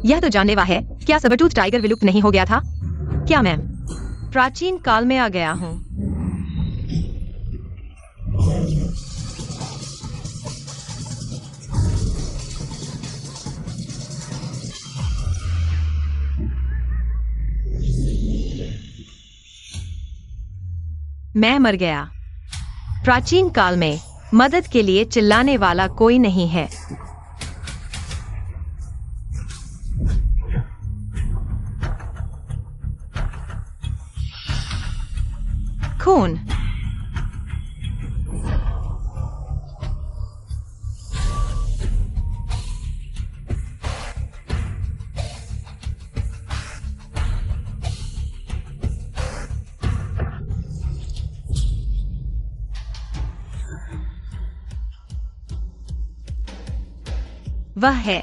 यह तो जानलेवा है। क्या सबरटूथ टाइगर विलुप्त नहीं हो गया था? क्या मैं प्राचीन काल में आ गया हूँ? मैं मर गया। प्राचीन काल में मदद के लिए चिल्लाने वाला कोई नहीं है। खून। वह है।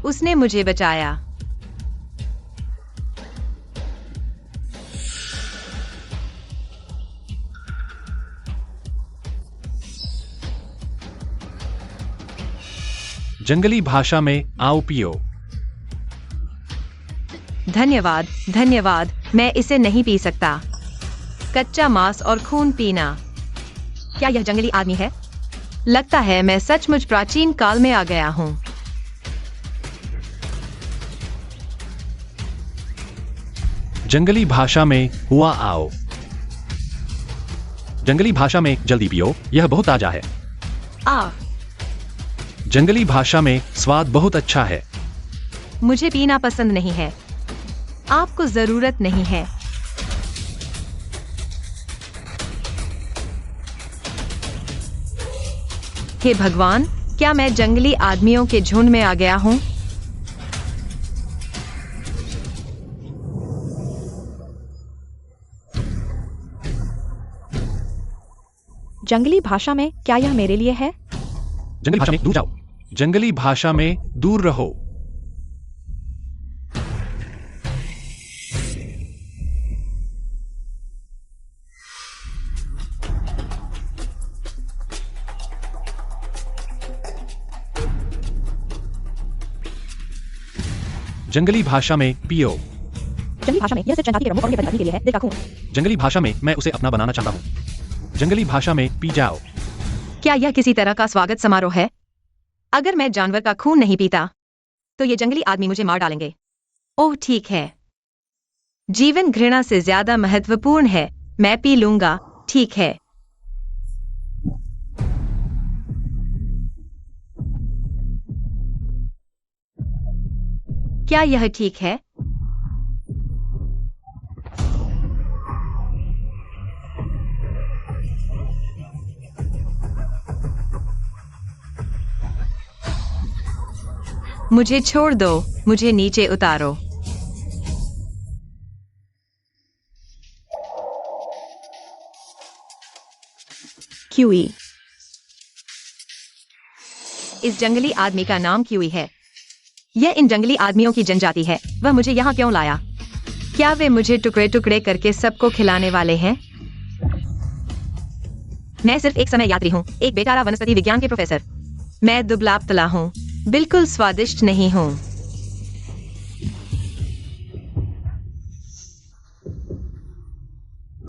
उसने मुझे बचाया। जंगली भाषा में आओ पियो। धन्यवाद, धन्यवाद। मैं इसे नहीं पी सकता। कच्चा मांस और खून पीना। क्या यह जंगली आदमी है? लगता है मैं सचमुच प्राचीन काल में आ गया हूँ। जंगली भाषा में हुआ आओ। जंगली भाषा में जल्दी पियो, यह बहुत ताजा है। आ, जंगली भाषा में स्वाद बहुत अच्छा है। मुझे पीना पसंद नहीं है। आपको जरूरत नहीं है। हे भगवान, क्या मैं जंगली आदमियों के झुंड में आ गया हूँ? जंगली भाषा में क्या यह मेरे लिए है? जंगली भाषा में दूर जाओ। जंगली भाषा में दूर रहो। जंगली भाषा में पियो। जंगली भाषा में यह सिर्फ जनजाति के प्रमुख और उनके पति के लिए है। दिल का खून। जंगली भाषा में मैं उसे अपना बनाना चाहता हूँ। जंगली भाषा में पी जाओ। क्या यह किसी तरह का स्वागत समारोह है? अगर मैं जानवर का खून नहीं पीता, तो ये जंगली आदमी मुझे मार डालेंगे। ओह ठीक है। जीवन घृणा से ज्यादा महत्वपूर्ण है। मैं पी लूंगा, ठीक है। क्या यह ठीक है? मुझे छोड़ दो, मुझे नीचे उतारो। क्यूई। इस जंगली आदमी का नाम क्यूई है। यह इन जंगली आदमियों की जनजाति है। वह मुझे यहाँ क्यों लाया? क्या वे मुझे टुकड़े टुकड़े करके सबको खिलाने वाले हैं? मैं सिर्फ एक समय यात्री हूँ, एक बेचारा वनस्पति विज्ञान के प्रोफेसर। मैं दुबला पतला हूँ, बिल्कुल स्वादिष्ट नहीं हूँ।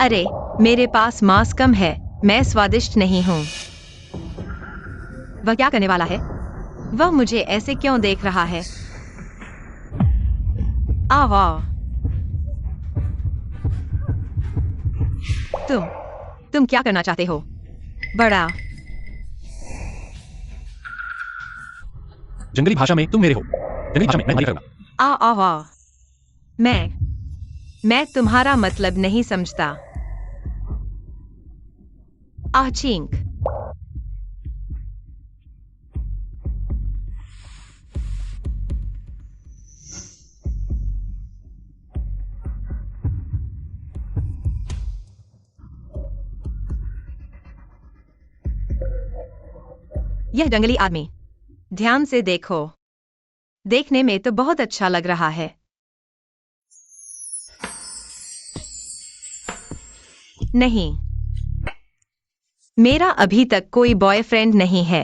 अरे, मेरे पास मांस कम है, मैं स्वादिष्ट नहीं हूँ। वह क्या करने वाला है? वह मुझे ऐसे क्यों देख रहा है? वाह। तुम क्या करना चाहते हो? बड़ा। जंगली भाषा में तुम मेरे हो। जंगली भाषा में मैं तुम्हारी करूंगा। वाह। मैं तुम्हारा मतलब नहीं समझता। चींक। यह जंगली आदमी, ध्यान से देखो। देखने में तो बहुत अच्छा लग रहा है। नहीं, मेरा अभी तक कोई बॉयफ्रेंड नहीं है।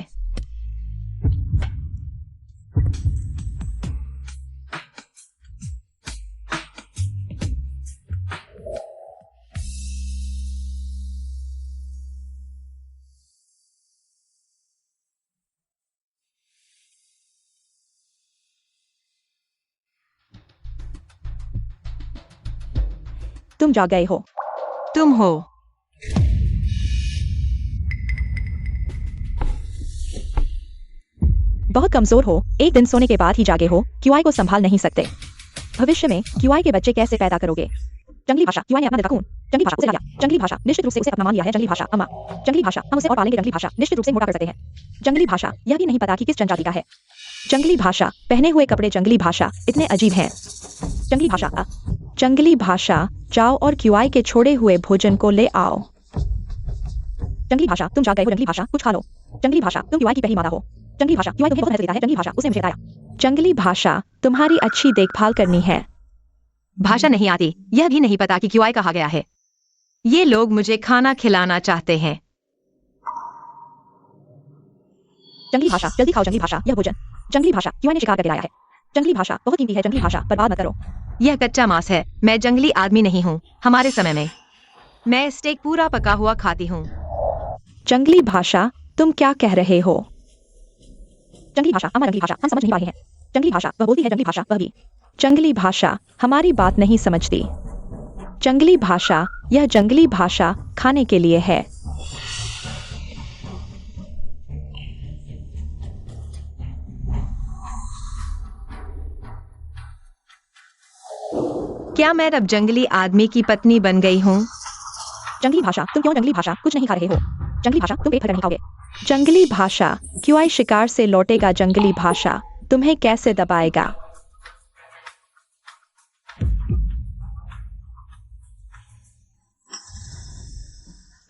तुम जाग गए हो। तुम हो। बहुत कमजोर हो, एक दिन सोने के बाद ही जागे हो, क्यूआई को संभाल नहीं सकते। भविष्य में क्यूआई के बच्चे कैसे पैदा करोगे? जंगली भाषा, क्यूआई ने अपना दिल का खून जंगली भाषा उसे ला दिया। जंगली भाषा निश्चित रूप से उसे अपना मान लिया है। जंगली भाषा अम्मा, जंगली भाषा हम उसे और पालेंगे। जंगली भाषा निश्चित रूप से मोटा कर सकते हैं। जंगली भाषा यह भी नहीं पता कि किस जनजाति का है। जंगली भाषा पहने हुए कपड़े। जंगली भाषा इतने अजीब हैं। जंगली भाषा जंगली भाषा जाओ और क्यूआई के छोड़े हुए भोजन को ले आओ। जंगली भाषा तुम जाग गए हो। जंगली भाषा कुछ खा लो। जंगली भाषा तुम क्यूआई की पहली मादा हो। जंगली भाषा क्यूआई तुम्हें बहुत महत्व देता है। जंगली भाषा उसने मुझे बताया। जंगली भाषा तुम्हारी अच्छी देखभाल करनी है। भाषा नहीं आती, यह भी नहीं पता कि क्यूआई कहाँ गया है। ये लोग मुझे खाना खिलाना चाहते हैं। जंगली भाषा जल्दी खाओ। जंगली भाषा यह भोजन। जंगली भाषा क्यूआई ने शिकार करके लाया है। जंगली भाषा बहुत कीमती है। जंगली भाषा बर्बाद मत करो। यह कच्चा मांस है। मैं जंगली आदमी नहीं हूँ। हमारे समय में मैं स्टेक पूरा पका हुआ खाती हूँ। जंगली भाषा तुम क्या कह रहे हो? जंगली भाषा अम्मा, जंगली भाषा हम समझ नहीं पा रहे हैं। जंगली भाषा वह बोलती है। जंगली भाषा वह भी। जंगली भाषा हमारी बात नहीं समझती। जंगली भाषा यह जंगली भाषा खाने के लिए है। क्या मैं अब जंगली आदमी की पत्नी बन गई हूँ? जंगली भाषा तुम क्यों? जंगली भाषा कुछ नहीं खा रहे हो। जंगली भाषा तुम पेट भरकर नहीं खाओगे। जंगली भाषा क्यूआई शिकार से लौटेगा। जंगली भाषा तुम्हें कैसे दबाएगा?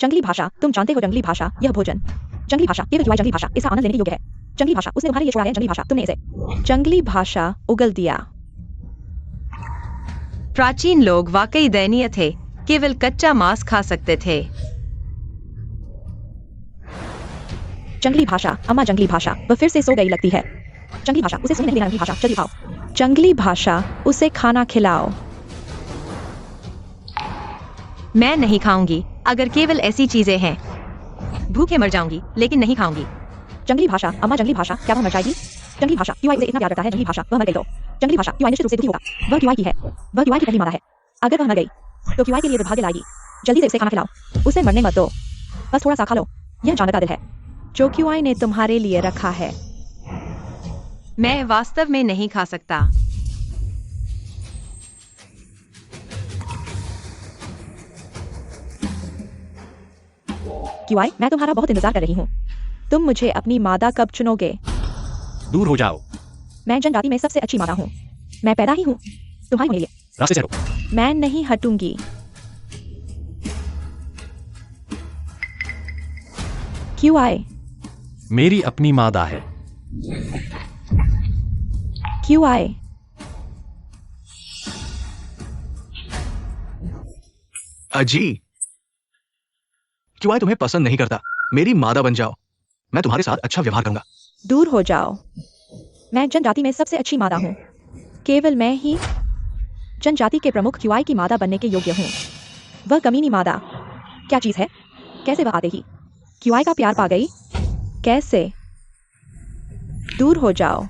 जंगली भाषा तुम जानते हो। जंगली भाषा यह भोजन। जंगली भाषा केवल क्यूआई जंगली भाषा इसका आनंद लेने के योग्य है। जंगली भाषा उसने तुम्हारे लिए छोड़ा है। जंगली भाषा तुमने इसे। जंगली भाषा उगल दिया। प्राचीन लोग वाकई दयनीय थे, केवल कच्चा मांस खा सकते थे। जंगली भाषा अम्मा, जंगली भाषा वह फिर से सो गई लगती है। जंगली भाषा उसे सोने नहीं देना। जंगली भाषा जल्दी खाओ। जंगली भाषा उसे खाना खिलाओ। मैं नहीं खाऊंगी। अगर केवल ऐसी चीजें हैं, भूखे मर जाऊंगी, लेकिन नहीं खाऊंगी। जंगली भाषा अम्मा, जंगली भाषा क्या वह मर जाएगी? जंगली भाषा क्यूआई उसे इतना प्यार करता है। जंगली भाषा वह मर गई तो जंगली भाषा क्यूआई निश्चित रूप से दुखी होगा। वह क्यूआई की है। वह क्यूआई की पहली मादा है। अगर वह मर गई तो क्यूआई के लिए दुर्भाग्य लाएगी। जल्दी से उसे खाना खिलाओ। उसे मरने मत दो। बस थोड़ा सा खा लो। यह जानवर का दिल है जो क्यूआई ने तुम्हारे लिए रखा है। मैं वास्तव में नहीं खा सकता। क्यूआई मैं तुम्हारा बहुत इंतजार कर रही हूँ। तुम मुझे अपनी मादा कब चुनोगे? दूर हो जाओ। मैं जनजाति में सबसे अच्छी मादा हूँ। मैं पैदा ही हूँ तुम्हारे होने लिए। रास्ते से हटो। मैं नहीं हटूंगी। क्यूआई मेरी अपनी मादा है। क्यूआई अजी क्यों तुम्हें पसंद नहीं करता? मेरी मादा बन जाओ। मैं तुम्हारे साथ अच्छा व्यवहार करूंगा। दूर हो जाओ। मैं जनजाति में सबसे अच्छी मादा हूँ। केवल मैं ही जनजाति के प्रमुख क्यूआई की मादा बनने के योग्य हूँ। वह कमीनी मादा क्या चीज है? कैसे वह आते ही क्यूआई का प्यार पा गई? कैसे? दूर हो जाओ।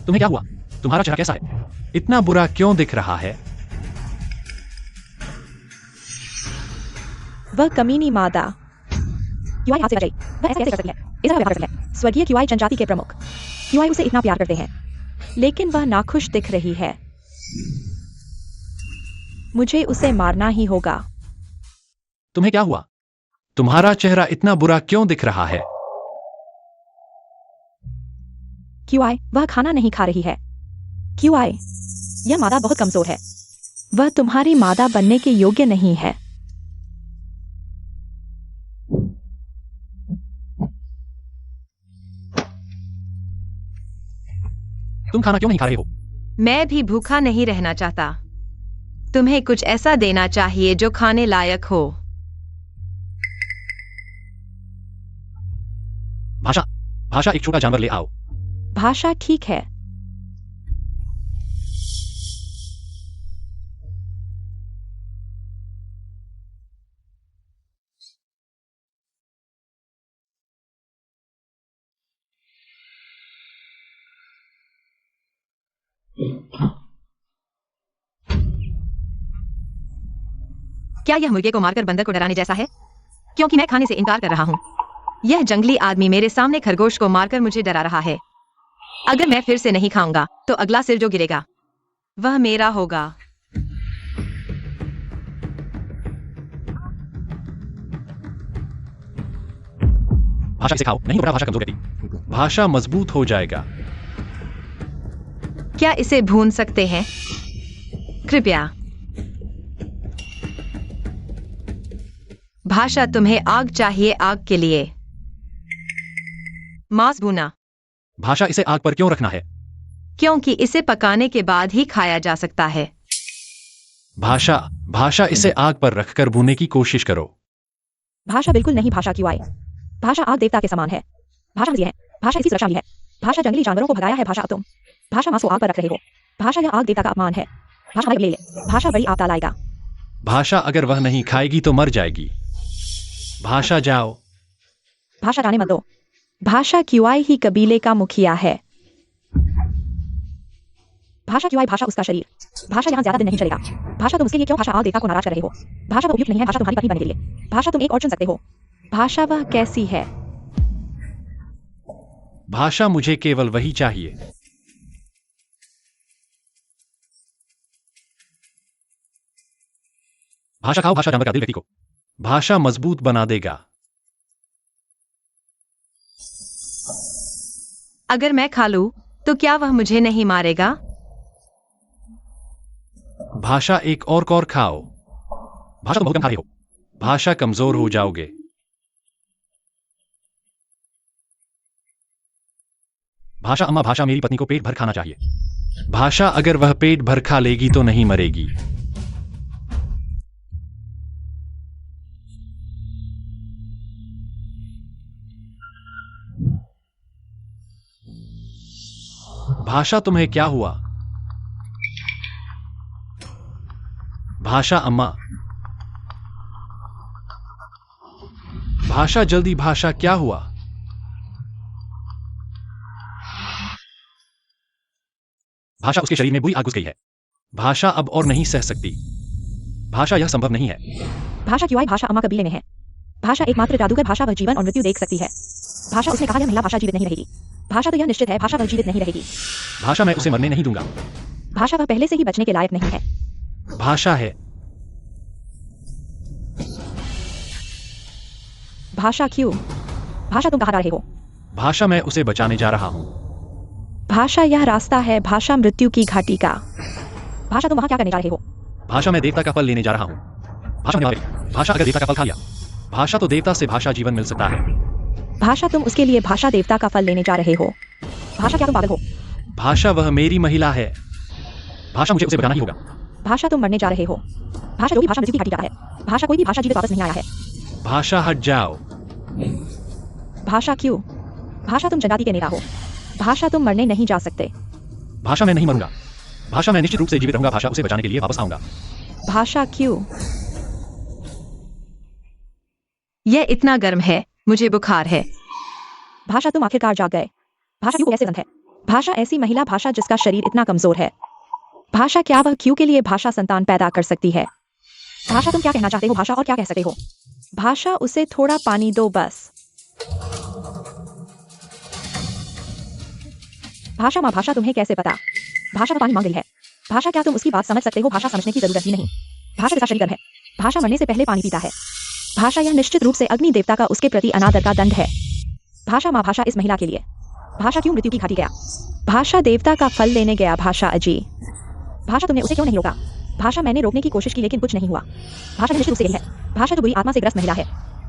तुम्हें क्या हुआ? तुम्हारा चेहरा कैसा है? इतना बुरा क्यों दिख रहा है? वह कमीनी मादा क्यूआई हाथ से बच गई। वह ऐसे कैसे कर सकती है? इतना व्यवहार कर सकती है। स्वर्गीय क्यूआई जनजाति के प्रमुख क्यूआई उसे इतना प्यार करते हैं, लेकिन वह नाखुश दिख रही है। मुझे उसे मारना ही होगा। तुम्हें क्या हुआ? तुम्हारा चेहरा इतना बुरा क्यों दिख रहा है? क्यूआई वह खाना नहीं खा रही है। क्यूआई यह मादा बहुत कमजोर है। वह तुम्हारी मादा बनने के योग्य नहीं है। तुम खाना क्यों नहीं खा रहे हो? मैं भी भूखा नहीं रहना चाहता। तुम्हें कुछ ऐसा देना चाहिए जो खाने लायक हो। भाषा भाषा एक छोटा जानवर ले आओ। भाषा ठीक है। क्या यह मुर्गे को मारकर बंदर को डराने जैसा है? क्योंकि मैं खाने से इनकार कर रहा हूँ। यह जंगली आदमी मेरे सामने खरगोश को मारकर मुझे डरा रहा है। अगर मैं फिर से नहीं खाऊंगा तो अगला सिर जो गिरेगा वह मेरा होगा। भाषा इसे खाओ, नहीं तो भाषा कमजोर रहती। भाषा मजबूत हो जाएगा। क्या इसे भून सकते हैं? कृपया। भाषा तुम्हें आग चाहिए, आग के लिए। मांस भूना। भाषा इसे आग पर क्यों रखना है? क्योंकि इसे पकाने के बाद ही खाया जा सकता है। भाषा इसे आग पर रखकर भूनने की कोशिश करो। भाषा बिल्कुल नहीं। भाषा क्यों आए? भाषा आग देवता के समान है। भाषा है। भाषा इसकी सुरक्षा भी है। भाषा जंगली जानवरों को भगाया है। भाषा अब तुम भाषा मांस को आग पर रख रहे हो। भाषा यह आग देवता का अपमान है। भाषा ले ले। भाषा बड़ी आपदा लाएगा। भाषा अगर वह नहीं खाएगी तो मर जाएगी। भाषा जाओ। भाषा जाने मत दो। भाषा क्यूआई ही कबीले का मुखिया है। भाषा क्यूआई। भाषा उसका शरीर। भाषा यहाँ ज्यादा दिन नहीं चलेगा। भाषा तुम उसके लिए क्यों भाषा आग देवता को नाराज कर रहे हो? भाषा वो उपयुक्त नहीं है। भाषा तुम्हारी पत्नी बनने के लिए। भाषा तुम एक और चुन सकते हो। भाषा वह कैसी है? भाषा मुझे केवल वही चाहिए। भाषा खाओ। भाषा जानवर का दिल व्यक्ति को भाषा मजबूत बना देगा। अगर मैं खा लूं तो क्या वह मुझे नहीं मारेगा? भाषा एक और कौर खाओ। भाषा तुम बहुत कम खा रहे हो। भाषा कमजोर हो जाओगे। भाषा अम्मा, भाषा मेरी पत्नी को पेट भर खाना चाहिए। भाषा अगर वह पेट भर खा लेगी तो नहीं मरेगी। भाषा तुम्हें क्या हुआ? भाषा अम्मा। भाषा जल्दी। भाषा क्या हुआ? भाषा उसके शरीर में बुरी आग घुस गई है। भाषा अब और नहीं सह सकती। भाषा यह संभव नहीं है। भाषा क्यों आई? भाषा अम्मा कबीले में है। भाषा एकमात्र जादूगर। भाषा वह जीवन और मृत्यु देख सकती है। भाषा उसने कहा यह महिला भाषा जीवित नहीं रहेगी। भाषा तो यह निश्चित है। भाषा वह जीवित नहीं रहेगी। भाषा मैं उसे मरने नहीं दूंगा। भाषा वह पहले से ही बचने के लायक नहीं है। भाषा है। भाषा क्यों? भाषा तुम कहाँ जा रहे हो? भाषा मैं उसे बचाने जा रहा हूं। भाषा यह रास्ता है। भाषा मृत्यु की घाटी का। भाषा तुम वहां क्या करने जा रहे हो? भाषा मैं देवता का फल लेने जा रहा हूं। भाषा अगर देवता का फल खा लिया, भाषा तो देवता से भाषा जीवन मिल सकता है। भाषा तुम उसके लिए भाषा देवता का फल लेने जा रहे हो। भाषा क्या तुम पागल हो? भाषा वह मेरी महिला है। भाषा मुझे उसे बचाना ही होगा। भाषा तुम मरने जा रहे हो। भाषा जो भी भाषा मृत्यु की घाटी का है। भाषा कोई भी भाषा जीवित वापस नहीं आया है। भाषा हट जाओ। भाषा क्यों? भाषा तुम जनजाति के नेता हो। भाषा तुम मरने नहीं जा सकते। भाषा मैं नहीं मरूंगा। भाषा मैं निश्चित रूप से जीवित रहूंगा। भाषा उसे बचाने के लिए वापस आऊंगा। भाषा क्यों? यह इतना गर्म है, मुझे बुखार है। भाषा तुम आखिरकार जाग गए। भाषा क्यों को कैसे बंद है? भाषा ऐसी महिला। भाषा जिसका शरीर इतना कमजोर है। भाषा क्या वह क्यों के लिए भाषा संतान पैदा कर सकती है? भाषा तुम क्या कहना चाहते हो? भाषा और क्या कह सकते हो? भाषा उसे थोड़ा पानी दो बस। भाषा माँ। भाषा तुम्हें कैसे पता? भाषा तो पानी मांग रही है। भाषा क्या तुम उसकी बात समझ सकते हो? भाषा समझने की जरूरत ही नहीं। भाषा जिसका शरीर गर्म है। भाषा मरने से पहले पानी पीता है। भाषा यह निश्चित रूप से अग्नि देवता का उसके प्रति अनादर का दंड है। भाषा माँ। भाषा इस महिला के लिए। भाषा क्यों मृत्यु की घाटी गया? भाषा देवता का फल लेने गया। भाषा अजी। भाषा तुमने उसे क्यों नहीं रोका? भाषा मैंने रोकने की कोशिश की लेकिन कुछ नहीं हुआ। भाषा निश्चित रूप से यही है। भाषा जो बुरी आत्मा से ग्रस्त महिला है।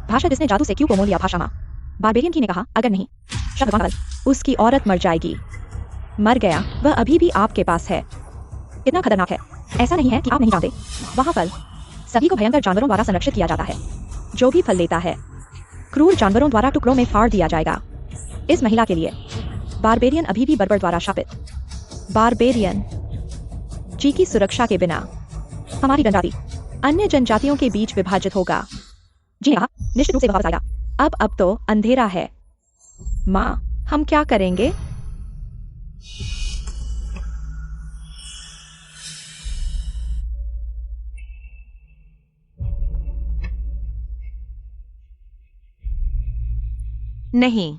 भाषा जिसने जादू से क्यों को मोल लिया। भाषा माँ। बारबेरियन की ने कहा अगर नहीं शब्द भगवान उसकी औरत मर जाएगी। मर गया। वह अभी भी आपके पास है। कितना खतरनाक है। ऐसा नहीं है कि आप नहीं जानते। वहाँ फल सभी को भयंकर जानवरों द्वारा संरक्षित किया जाता है। जो भी फल लेता है क्रूर जानवरों द्वारा टुकड़ों में फाड़ दिया जाएगा। इस महिला के लिए बारबेरियन अभी भी बर्बर द्वारा शापित। बारबेरियन जी की सुरक्षा के बिना हमारी जनजाति अन्य जनजातियों के बीच विभाजित होगा। जी हाँ, निश्चित रूप से वापस आएगा। अब तो अंधेरा है। माँ, हम क्या करेंगे? नहीं।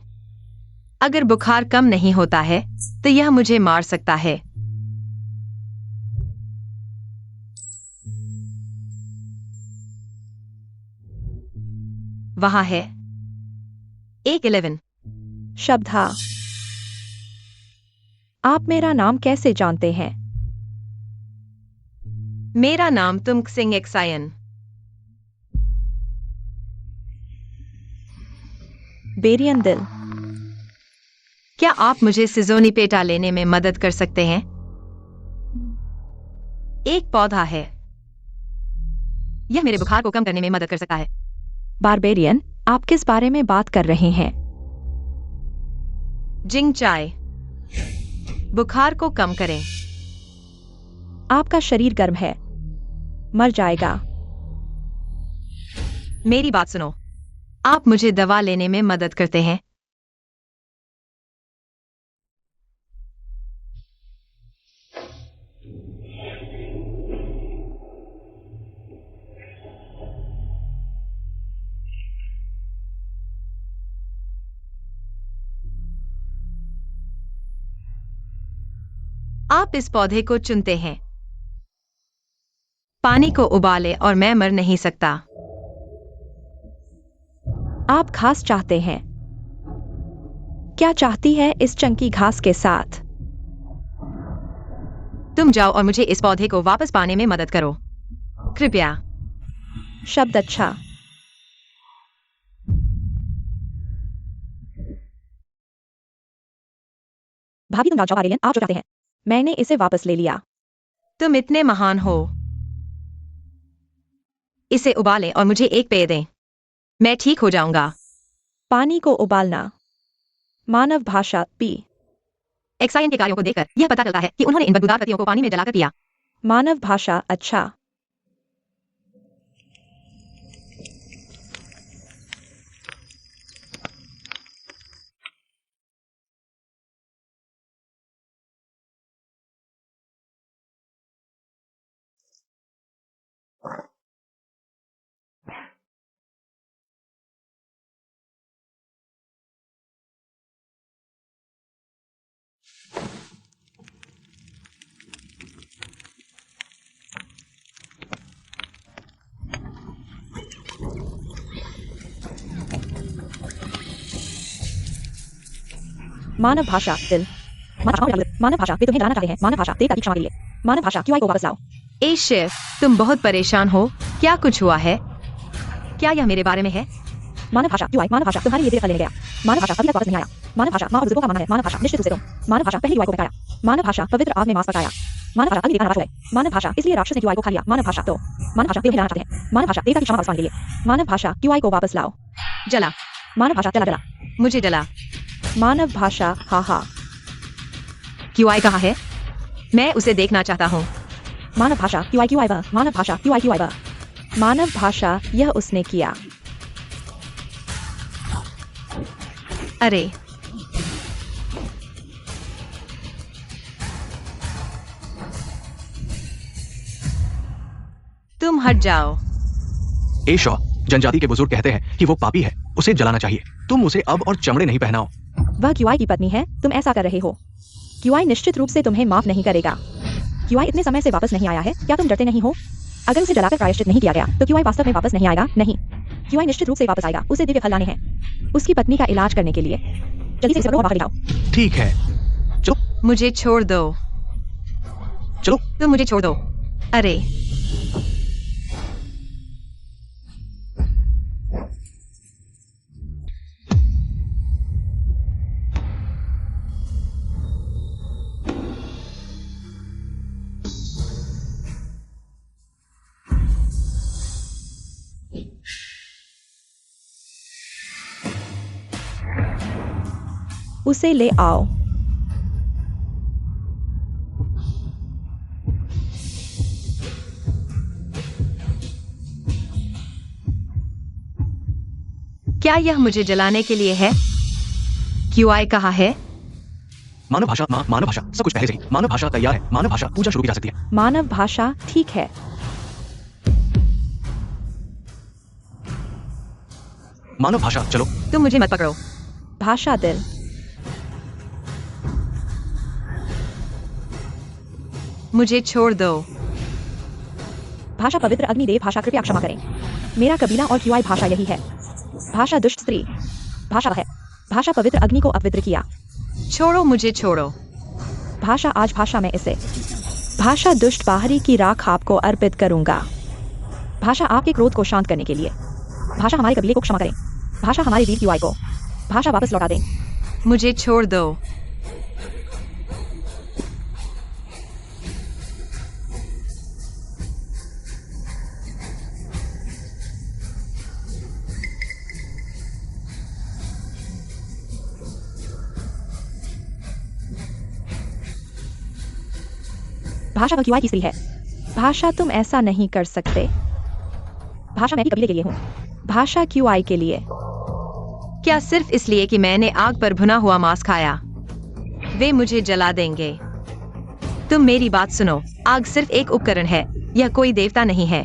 अगर बुखार कम नहीं होता है तो यह मुझे मार सकता है। वहां है 111। शब्दा, आप मेरा नाम कैसे जानते हैं? मेरा नाम तुम सिंह एक्सायन। बेरियन दिल, क्या आप मुझे सिजोनी पेटा लेने में मदद कर सकते हैं? एक पौधा है। यह मेरे बुखार को कम करने में मदद कर सकता है। बारबेरियन, आप किस बारे में बात कर रहे हैं? जिंग चाय बुखार को कम करें। आपका शरीर गर्म है, मर जाएगा। मेरी बात सुनो। आप मुझे दवा लेने में मदद करते हैं। आप इस पौधे को चुनते हैं। पानी को उबाले और मैं मर नहीं सकता। आप घास चाहते हैं। क्या चाहती है इस चंकी घास के साथ? तुम जाओ और मुझे इस पौधे को वापस पाने में मदद करो, कृपया। शब्द अच्छा। भाभी, तुम जाओ बारबेरियन, आप जो चाहते हैं। मैंने इसे वापस ले लिया। तुम इतने महान हो। इसे उबालें और मुझे एक पेय दें। मैं ठीक हो जाऊंगा। पानी को उबालना। मानव भाषा पी। एक्सायन के कार्यों को देखकर यह पता चलता है कि उन्होंने इन बदबूदार पत्तियों को पानी में जलाकर पिया। मानव भाषा अच्छा। मानव भाषा दिल। मानव भाषा वे तुम्हें जलाना चाहते हैं। मानव भाषा देवता की क्षमा के लिए। मानव भाषा क्यूआई को वापस लाओ। ए शेफ, तुम बहुत परेशान हो। क्या कुछ हुआ है? क्या यह मेरे बारे में है? मानव भाषा क्यूआई, मानव भाषा तुम्हारे लिए देवता लेने गया। मानव भाषा अभी तक वापस नहीं आया। मानव भाषा माँ और बुजुर्गों का मानना है। मानव भाषा निश्चित रूप से तुम। मानव भाषा पहली क्यूआई को बचाया। मानव भाषा पवित्र आग में मांस पकाया। मानव भाषा अभी देखना नाराज हो गए। मानव भाषा इसलिए राक्षस ने क्यूआई को खा लिया। मानव भाषा तो मानव भाषा वे जलाना चाहते हैं। मानव भाषा देवता की क्षमा वापस पाने के लिए। मानव भाषा क्यूआई को वापस लाओ। जला। मानव भाषा चला जला। मुझे जला। मानव भाषा हा हा। क्यूआई कहाँ है? मैं उसे देखना चाहता हूँ। मानव भाषा क्यूआई क्यूआई बा। मानव भाषा क्यूआई क्यूआई बा। मानव भाषा यह उसने किया। अरे, तुम हट जाओ। ए शॉ, जनजाति के बुजुर्ग कहते हैं कि वो पापी है, उसे जलाना चाहिए। तुम उसे अब और चमड़े नहीं पहनाओ। वह क्यूआई की पत्नी है, तुम ऐसा कर रहे हो। क्यूआई निश्चित रूप से तुम्हें माफ नहीं करेगा। क्यूआई इतने समय से वापस नहीं आया है, क्या तुम डरते नहीं हो? अगर उसे जलाकर प्रायश्चित नहीं किया गया तो क्यूआई वास्तव में वापस नहीं आएगा। नहीं, क्यूआई निश्चित रूप से वापस आएगा। उसे दिव्य फल लाने हैं उसकी पत्नी का इलाज करने के लिए। जल्दी से इसे बाहर ले जाओ। ठीक है, चलो मुझे छोड़ दो। चलो। तुम मुझे छोड़ दो। अरे, उसे ले आओ। क्या यह मुझे जलाने के लिए है? क्यूआई कहाँ है? मानव भाषा माँ, मानव भाषा सब कुछ पहले से ही। मानव भाषा तैयार है। मानव भाषा पूजा शुरू की जा सकती है। मानव भाषा ठीक है। मानव भाषा चलो। तुम मुझे मत पकड़ो। भाषा दिल। मुझे छोड़ दो। भाषा पवित्र अग्निदेव। भाषा कृपया क्षमा करें। मेरा कबीला और क्यूआई भाषा यही है। भाषा दुष्ट स्त्री। भाषा है। भाषा पवित्र अग्नि को अपवित्र किया। छोड़ो, मुझे छोड़ो। भाषा आज भाषा में इसे। भाषा दुष्ट बाहरी की राख आपको अर्पित करूंगा। भाषा आपके क्रोध को शांत करने के लिए। भाषा हमारे कबीले को क्षमा करें। भाषा हमारे वीर क्यूआई को। भाषा वापस लौटा दें। मुझे छोड़ दो। भाषा वह क्यूआई की स्त्री है। भाषा तुम ऐसा नहीं कर सकते। भाषा मैं भी कबीले के लिए हूँ। भाषा क्यूआई के लिए। क्या सिर्फ इसलिए कि मैंने आग पर भुना हुआ मांस खाया वे मुझे जला देंगे? तुम मेरी बात सुनो। आग सिर्फ एक उपकरण है, यह कोई देवता नहीं है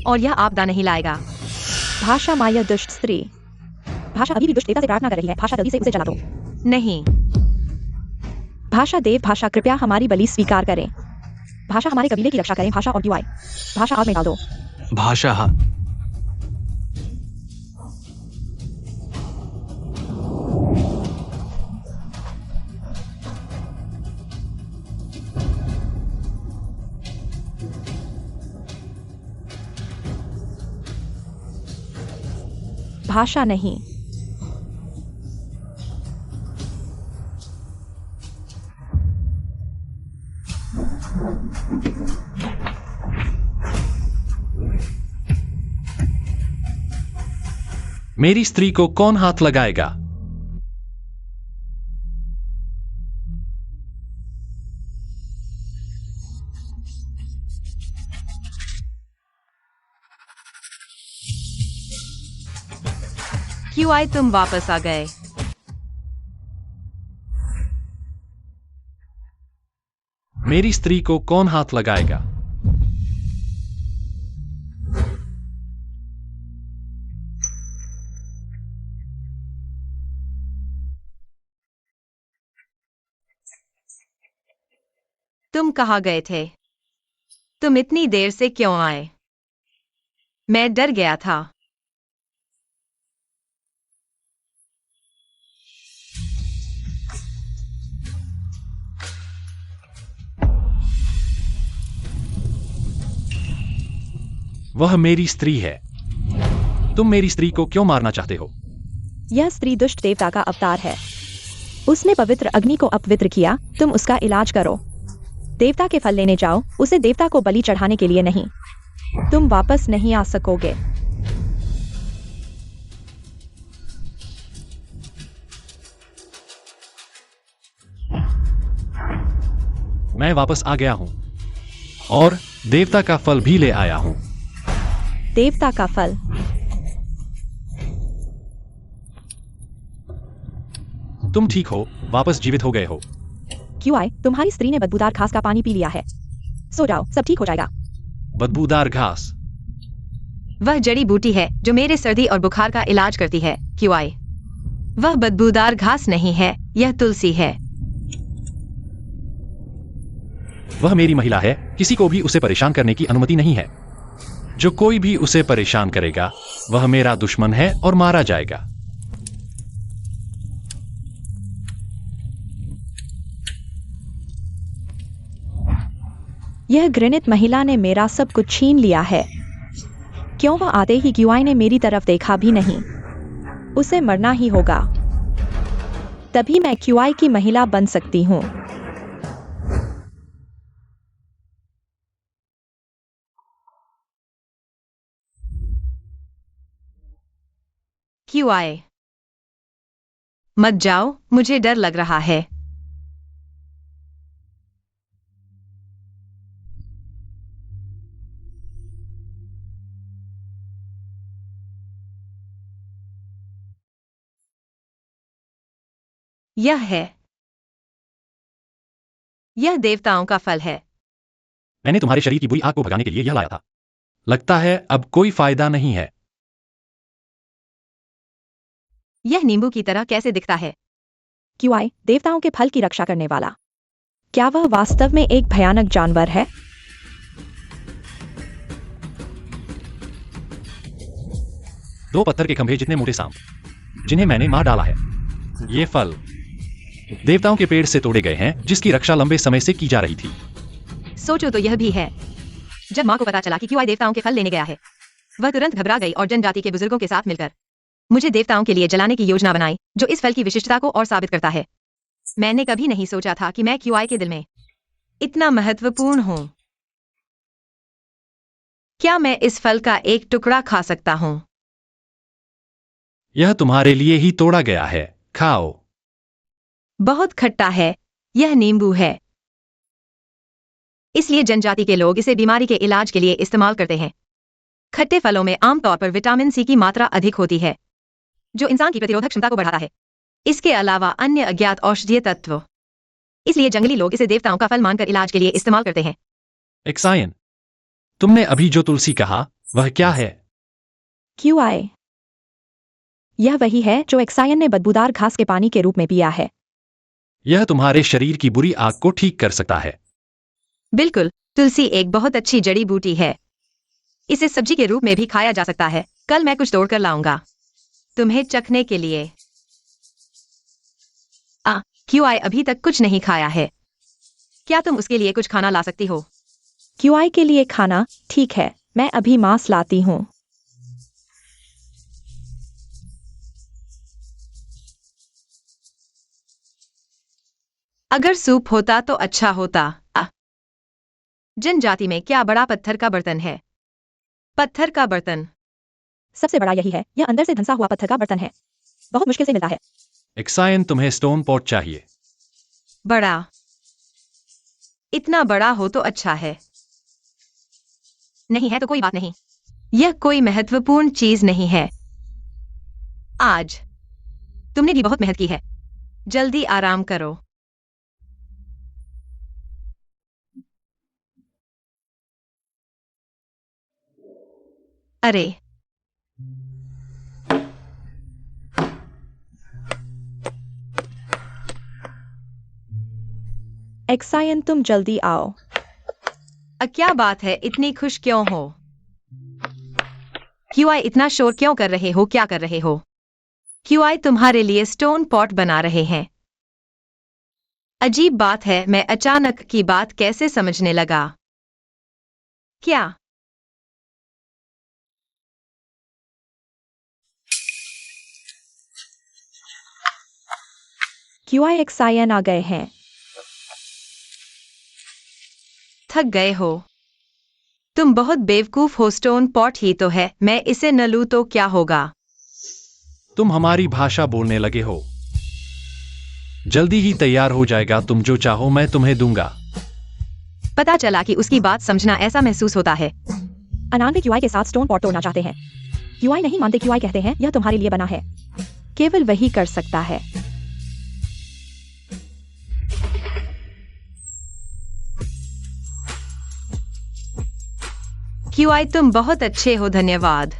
और यह आपदा नहीं लाएगा। भाषा माया दुष्ट स्त्री। भाषा अभी भी दुष्ट देवता से प्रार्थना कर रही है। भाषा जल्दी से उसे जला दो। नहीं। भाषा देव। भाषा कृपया हमारी बलि स्वीकार करें। भाषा हमारे कबीले की रक्षा करें। भाषा और क्यूआई। भाषा आग में डाल दो। भाषा हाँ। भाषा नहीं। मेरी स्त्री को कौन हाथ लगाएगा? क्यों आए तुम वापस आ गए? मेरी स्त्री को कौन हाथ लगाएगा? तुम कहाँ गए थे? तुम इतनी देर से क्यों आए? मैं डर गया था। वह मेरी स्त्री है। तुम मेरी स्त्री को क्यों मारना चाहते हो? यह स्त्री दुष्ट देवता का अवतार है। उसने पवित्र अग्नि को अपवित्र किया। तुम उसका इलाज करो। देवता के फल लेने जाओ, उसे देवता को बलि चढ़ाने के लिए नहीं। तुम वापस नहीं आ सकोगे। मैं वापस आ गया हूं और देवता का फल भी ले आया हूं। देवता का फल। तुम ठीक हो, वापस जीवित हो गए हो। क्यों आए? तुम्हारी स्त्री ने बदबूदार घास का पानी पी लिया है। सो जाओ, सब ठीक हो जाएगा। बदबूदार घास? वह जड़ी बूटी है जो मेरे सर्दी और बुखार का इलाज करती है। क्यों आए? वह बदबूदार घास नहीं है, यह तुलसी है। वह मेरी महिला है, किसी को भी उसे परेशान करने की अनुमति नहीं है। जो कोई भी उसे परेशान करेगा वह मेरा दुश्मन है और मारा जाएगा। यह घृणित महिला ने मेरा सब कुछ छीन लिया है। क्यों वह आते ही क्यूआई ने मेरी तरफ देखा भी नहीं। उसे मरना ही होगा। तभी मैं क्यूआई की महिला बन सकती हूँ। क्यों आए? मत जाओ, मुझे डर लग रहा है। यह देवताओं का फल है। मैंने तुम्हारे शरीर की बुरी आग को भगाने के लिए यह लाया था। लगता है अब कोई फायदा नहीं है। यह नींबू की तरह कैसे दिखता है? QI देवताओं के फल की रक्षा करने वाला। क्या वह वास्तव में एक भयानक जानवर है? दो पत्थर के खंभे जितने मोटे सांप जिन्हें मैंने मार डाला है। ये फल देवताओं के पेड़ से तोड़े गए हैं जिसकी रक्षा लंबे समय से की जा रही थी। सोचो तो यह भी है। जब माँ को पता चला कि QI देवताओं के फल लेने गया है, वह तुरंत घबरा गई और जनजाति के बुजुर्गों के साथ मिलकर मुझे देवताओं के लिए जलाने की योजना बनाई, जो इस फल की विशिष्टता को और साबित करता है। मैंने कभी नहीं सोचा था कि मैं QI के दिल में इतना महत्वपूर्ण हूं। क्या मैं इस फल का एक टुकड़ा खा सकता हूं? यह तुम्हारे लिए ही तोड़ा गया है, खाओ। बहुत खट्टा है। यह नींबू है। इसलिए जनजाति के लोग इसे बीमारी के इलाज के लिए इस्तेमाल करते हैं। खट्टे फलों में आमतौर पर विटामिन सी की मात्रा अधिक होती है, जो इंसान की प्रतिरोधक क्षमता को बढ़ाता है। इसके अलावा अन्य अज्ञात औषधीय तत्व। इसलिए जंगली लोग इसे देवताओं का फल मानकर इलाज के लिए इस्तेमाल करते हैं। एक्सायन, तुमने अभी जो तुलसी कहा वह क्या है? QI यह वही है जो एक्सायन ने बदबूदार घास के पानी के रूप में पिया है। यह तुम्हारे शरीर की बुरी आग को ठीक कर सकता है। बिल्कुल, तुलसी एक बहुत अच्छी जड़ी बूटी है। इसे सब्जी के रूप में भी खाया जा सकता है। कल मैं कुछ तोड़कर लाऊंगा तुम्हें चखने के लिए। QI अभी तक कुछ नहीं खाया है। क्या तुम उसके लिए कुछ खाना ला सकती हो? QI के लिए खाना? ठीक है, मैं अभी मांस लाती हूँ। अगर सूप होता तो अच्छा होता। जनजाति में क्या बड़ा पत्थर का बर्तन है? पत्थर का बर्तन सबसे बड़ा यही है। यह अंदर से धंसा हुआ पत्थर का बर्तन है। बहुत मुश्किल से मिलता है। एक्सायन, तुम्हें स्टोन पॉट चाहिए। बड़ा? इतना बड़ा हो तो अच्छा है। नहीं है तो कोई बात नहीं। यह कोई महत्वपूर्ण चीज नहीं है। आज तुमने भी बहुत मेहनत की है। जल्दी आराम करो। अरे, एक्सायन, तुम जल्दी आओ। क्या बात है, इतनी खुश क्यों हो? QI इतना शोर क्यों कर रहे हो? क्या कर रहे हो? QI तुम्हारे लिए स्टोन पॉट बना रहे हैं। अजीब बात है, मैं अचानक की बात कैसे समझने लगा? क्या? QI एक्सायन आ गए हैं। थक गए हो? तुम बहुत बेवकूफ हो। स्टोन पॉट ही तो है। मैं इसे न लूं तो क्या होगा? तुम हमारी भाषा बोलने लगे हो। जल्दी ही तैयार हो जाएगा। तुम जो चाहो मैं तुम्हें दूंगा। पता चला कि उसकी बात समझना ऐसा महसूस होता है। अनान QI के साथ स्टोन पॉट तोड़ना चाहते हैं। QI नहीं मानते। QI कहते हैं यह तुम्हारे लिए बना है। केवल वही कर सकता है। QI तुम बहुत अच्छे हो, धन्यवाद।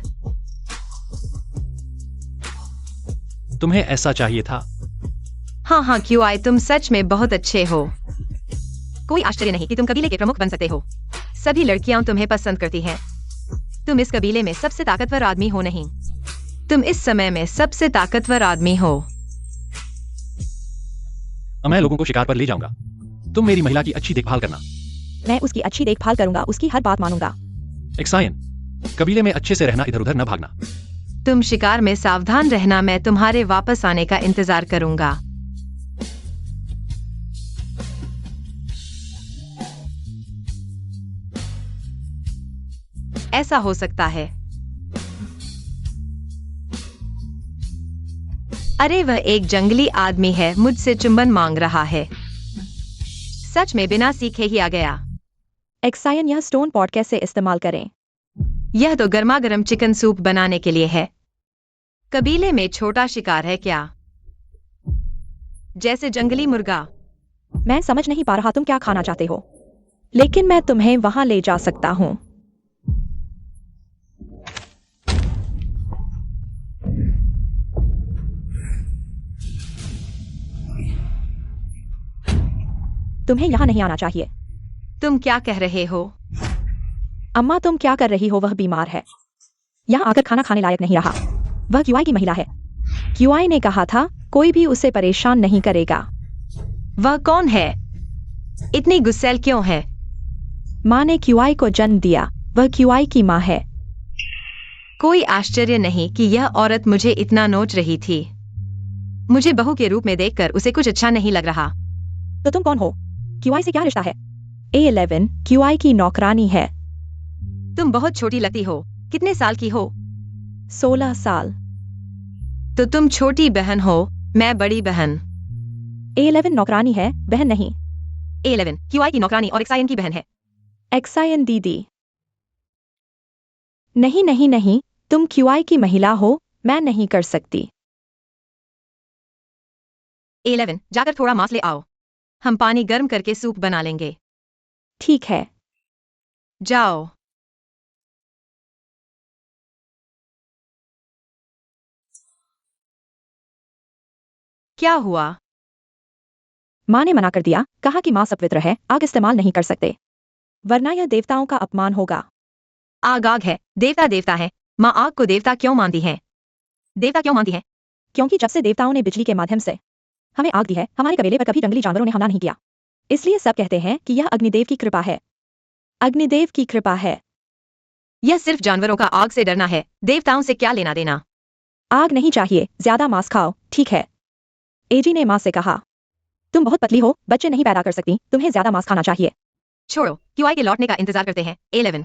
तुम्हें ऐसा चाहिए था। हाँ, QI तुम सच में बहुत अच्छे हो। कोई आश्चर्य नहीं कि तुम कबीले के प्रमुख बन सकते हो। सभी लड़कियां तुम्हें पसंद करती हैं। तुम इस कबीले में सबसे ताकतवर आदमी हो। नहीं, तुम इस समय में सबसे ताकतवर आदमी हो। मैं लोगों को शिकार पर ले जाऊंगा। तुम मेरी महिला की अच्छी देखभाल करना। मैं उसकी अच्छी देखभाल करूंगा, उसकी हर बात मानूंगा। एक्सायन, कबीले में अच्छे से रहना, इधर उधर न भागना। तुम शिकार में सावधान रहना। मैं तुम्हारे वापस आने का इंतजार करूंगा। ऐसा हो सकता है। अरे, वह एक जंगली आदमी है, मुझसे चुंबन मांग रहा है। सच में बिना सीखे ही आ गया। एक्सायन, यह स्टोन पॉट कैसे इस्तेमाल करें? यह तो गर्मा गर्म चिकन सूप बनाने के लिए है। कबीले में छोटा शिकार है क्या? जैसे जंगली मुर्गा? मैं समझ नहीं पा रहा तुम क्या खाना चाहते हो, लेकिन मैं तुम्हें वहां ले जा सकता हूं। तुम्हें यहाँ नहीं आना चाहिए। तुम क्या कह रहे हो? अम्मा तुम क्या कर रही हो? वह बीमार है, यहाँ आकर खाना खाने लायक नहीं रहा। वह क्यूआई की महिला है। क्यूआई ने कहा था कोई भी उसे परेशान नहीं करेगा। वह कौन है? इतनी गुस्सैल क्यों है? माँ ने क्यूआई को जन्म दिया, वह क्यूआई की माँ है। कोई आश्चर्य नहीं कि यह औरत मुझे इतना नोच रही थी। मुझे बहू के रूप में देखकर उसे कुछ अच्छा नहीं लग रहा। तो तुम कौन हो? क्यूआई से क्या रिश्ता है? A11 क्यूआई की नौकरानी है। तुम बहुत छोटी लगती हो। कितने साल की हो? 16 साल। तो तुम छोटी बहन हो, मैं बड़ी बहन। A11 नौकरानी है, बहन नहीं। A11 क्यूआई की नौकरानी और XIN की बहन है। XIN दीदी। नहीं नहीं नहीं, तुम क्यूआई की महिला हो, मैं नहीं कर सकती। A11 जाकर थोड़ा मांस ले आओ। हम पानी गर्म करके सूप बना लेंगे। ठीक है। जाओ। क्या हुआ? माँ ने मना कर दिया, कहा कि माँ अपवित्र है, आग इस्तेमाल नहीं कर सकते, वरना यह देवताओं का अपमान होगा। आग आग है, देवता देवता है। माँ आग को देवता क्यों मानती है? देवता क्यों मानती है? क्योंकि जब से देवताओं ने बिजली के माध्यम से हमें आग दी है, हमारे कबीले पर कभी जंगली जानवरों ने हमला नहीं किया। इसलिए सब कहते हैं कि यह अग्निदेव की कृपा है। अग्निदेव की कृपा है। यह सिर्फ जानवरों का आग से डरना है, देवताओं से क्या लेना देना? आग नहीं चाहिए, ज्यादा मांस खाओ, ठीक है। एजी ने माँ से कहा, तुम बहुत पतली हो, बच्चे नहीं पैदा कर सकती, तुम्हें ज्यादा मांस खाना चाहिए। छोड़ो, क्यूआई के लौटने का इंतजार करते हैं। A11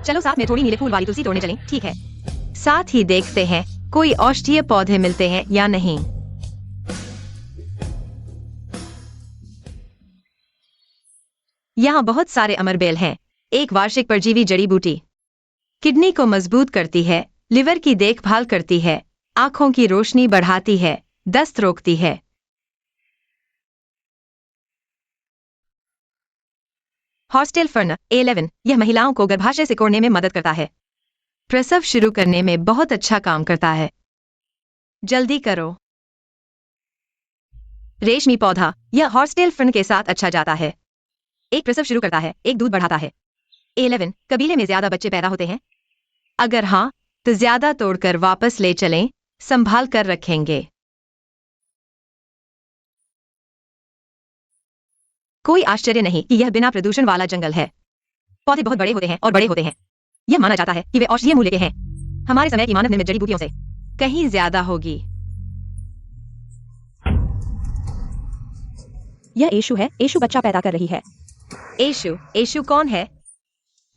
चलो साथ में थोड़ी नीले फूल वाली तुलसी तोड़ने चलें, ठीक है? साथ ही देखते हैं कोई औषधीय पौधे मिलते हैं या नहीं। यहाँ बहुत सारे अमरबेल हैं। एक वार्षिक परजीवी जड़ी बूटी किडनी को मजबूत करती है, लिवर की देखभाल करती है, आंखों की रोशनी बढ़ाती है, दस्त रोकती है। हॉस्टेल फर्न A11 यह महिलाओं को गर्भाशय से कोड़ने में मदद करता है। प्रसव शुरू करने में बहुत अच्छा काम करता है। जल्दी करो। रेशमी पौधा यह हॉस्टेल फर्न के साथ अच्छा जाता है। एक प्रसव शुरू करता है, एक दूध बढ़ाता है। A11 कबीले में ज्यादा बच्चे पैदा होते हैं? अगर हाँ, तो ज्यादा तोड़कर वापस ले चलें, संभाल कर रखेंगे। कोई आश्चर्य नहीं कि यह बिना प्रदूषण वाला जंगल है। पौधे बहुत बड़े होते हैं और बड़े होते हैं। यह माना जाता है कि वे औषधीय मूल्य के हैं। हमारे समय की मानव निर्मित जड़ी बूटियों से कहीं ज्यादा होगी। यह एशु है, एशु बच्चा पैदा कर रही है। एशु कौन है?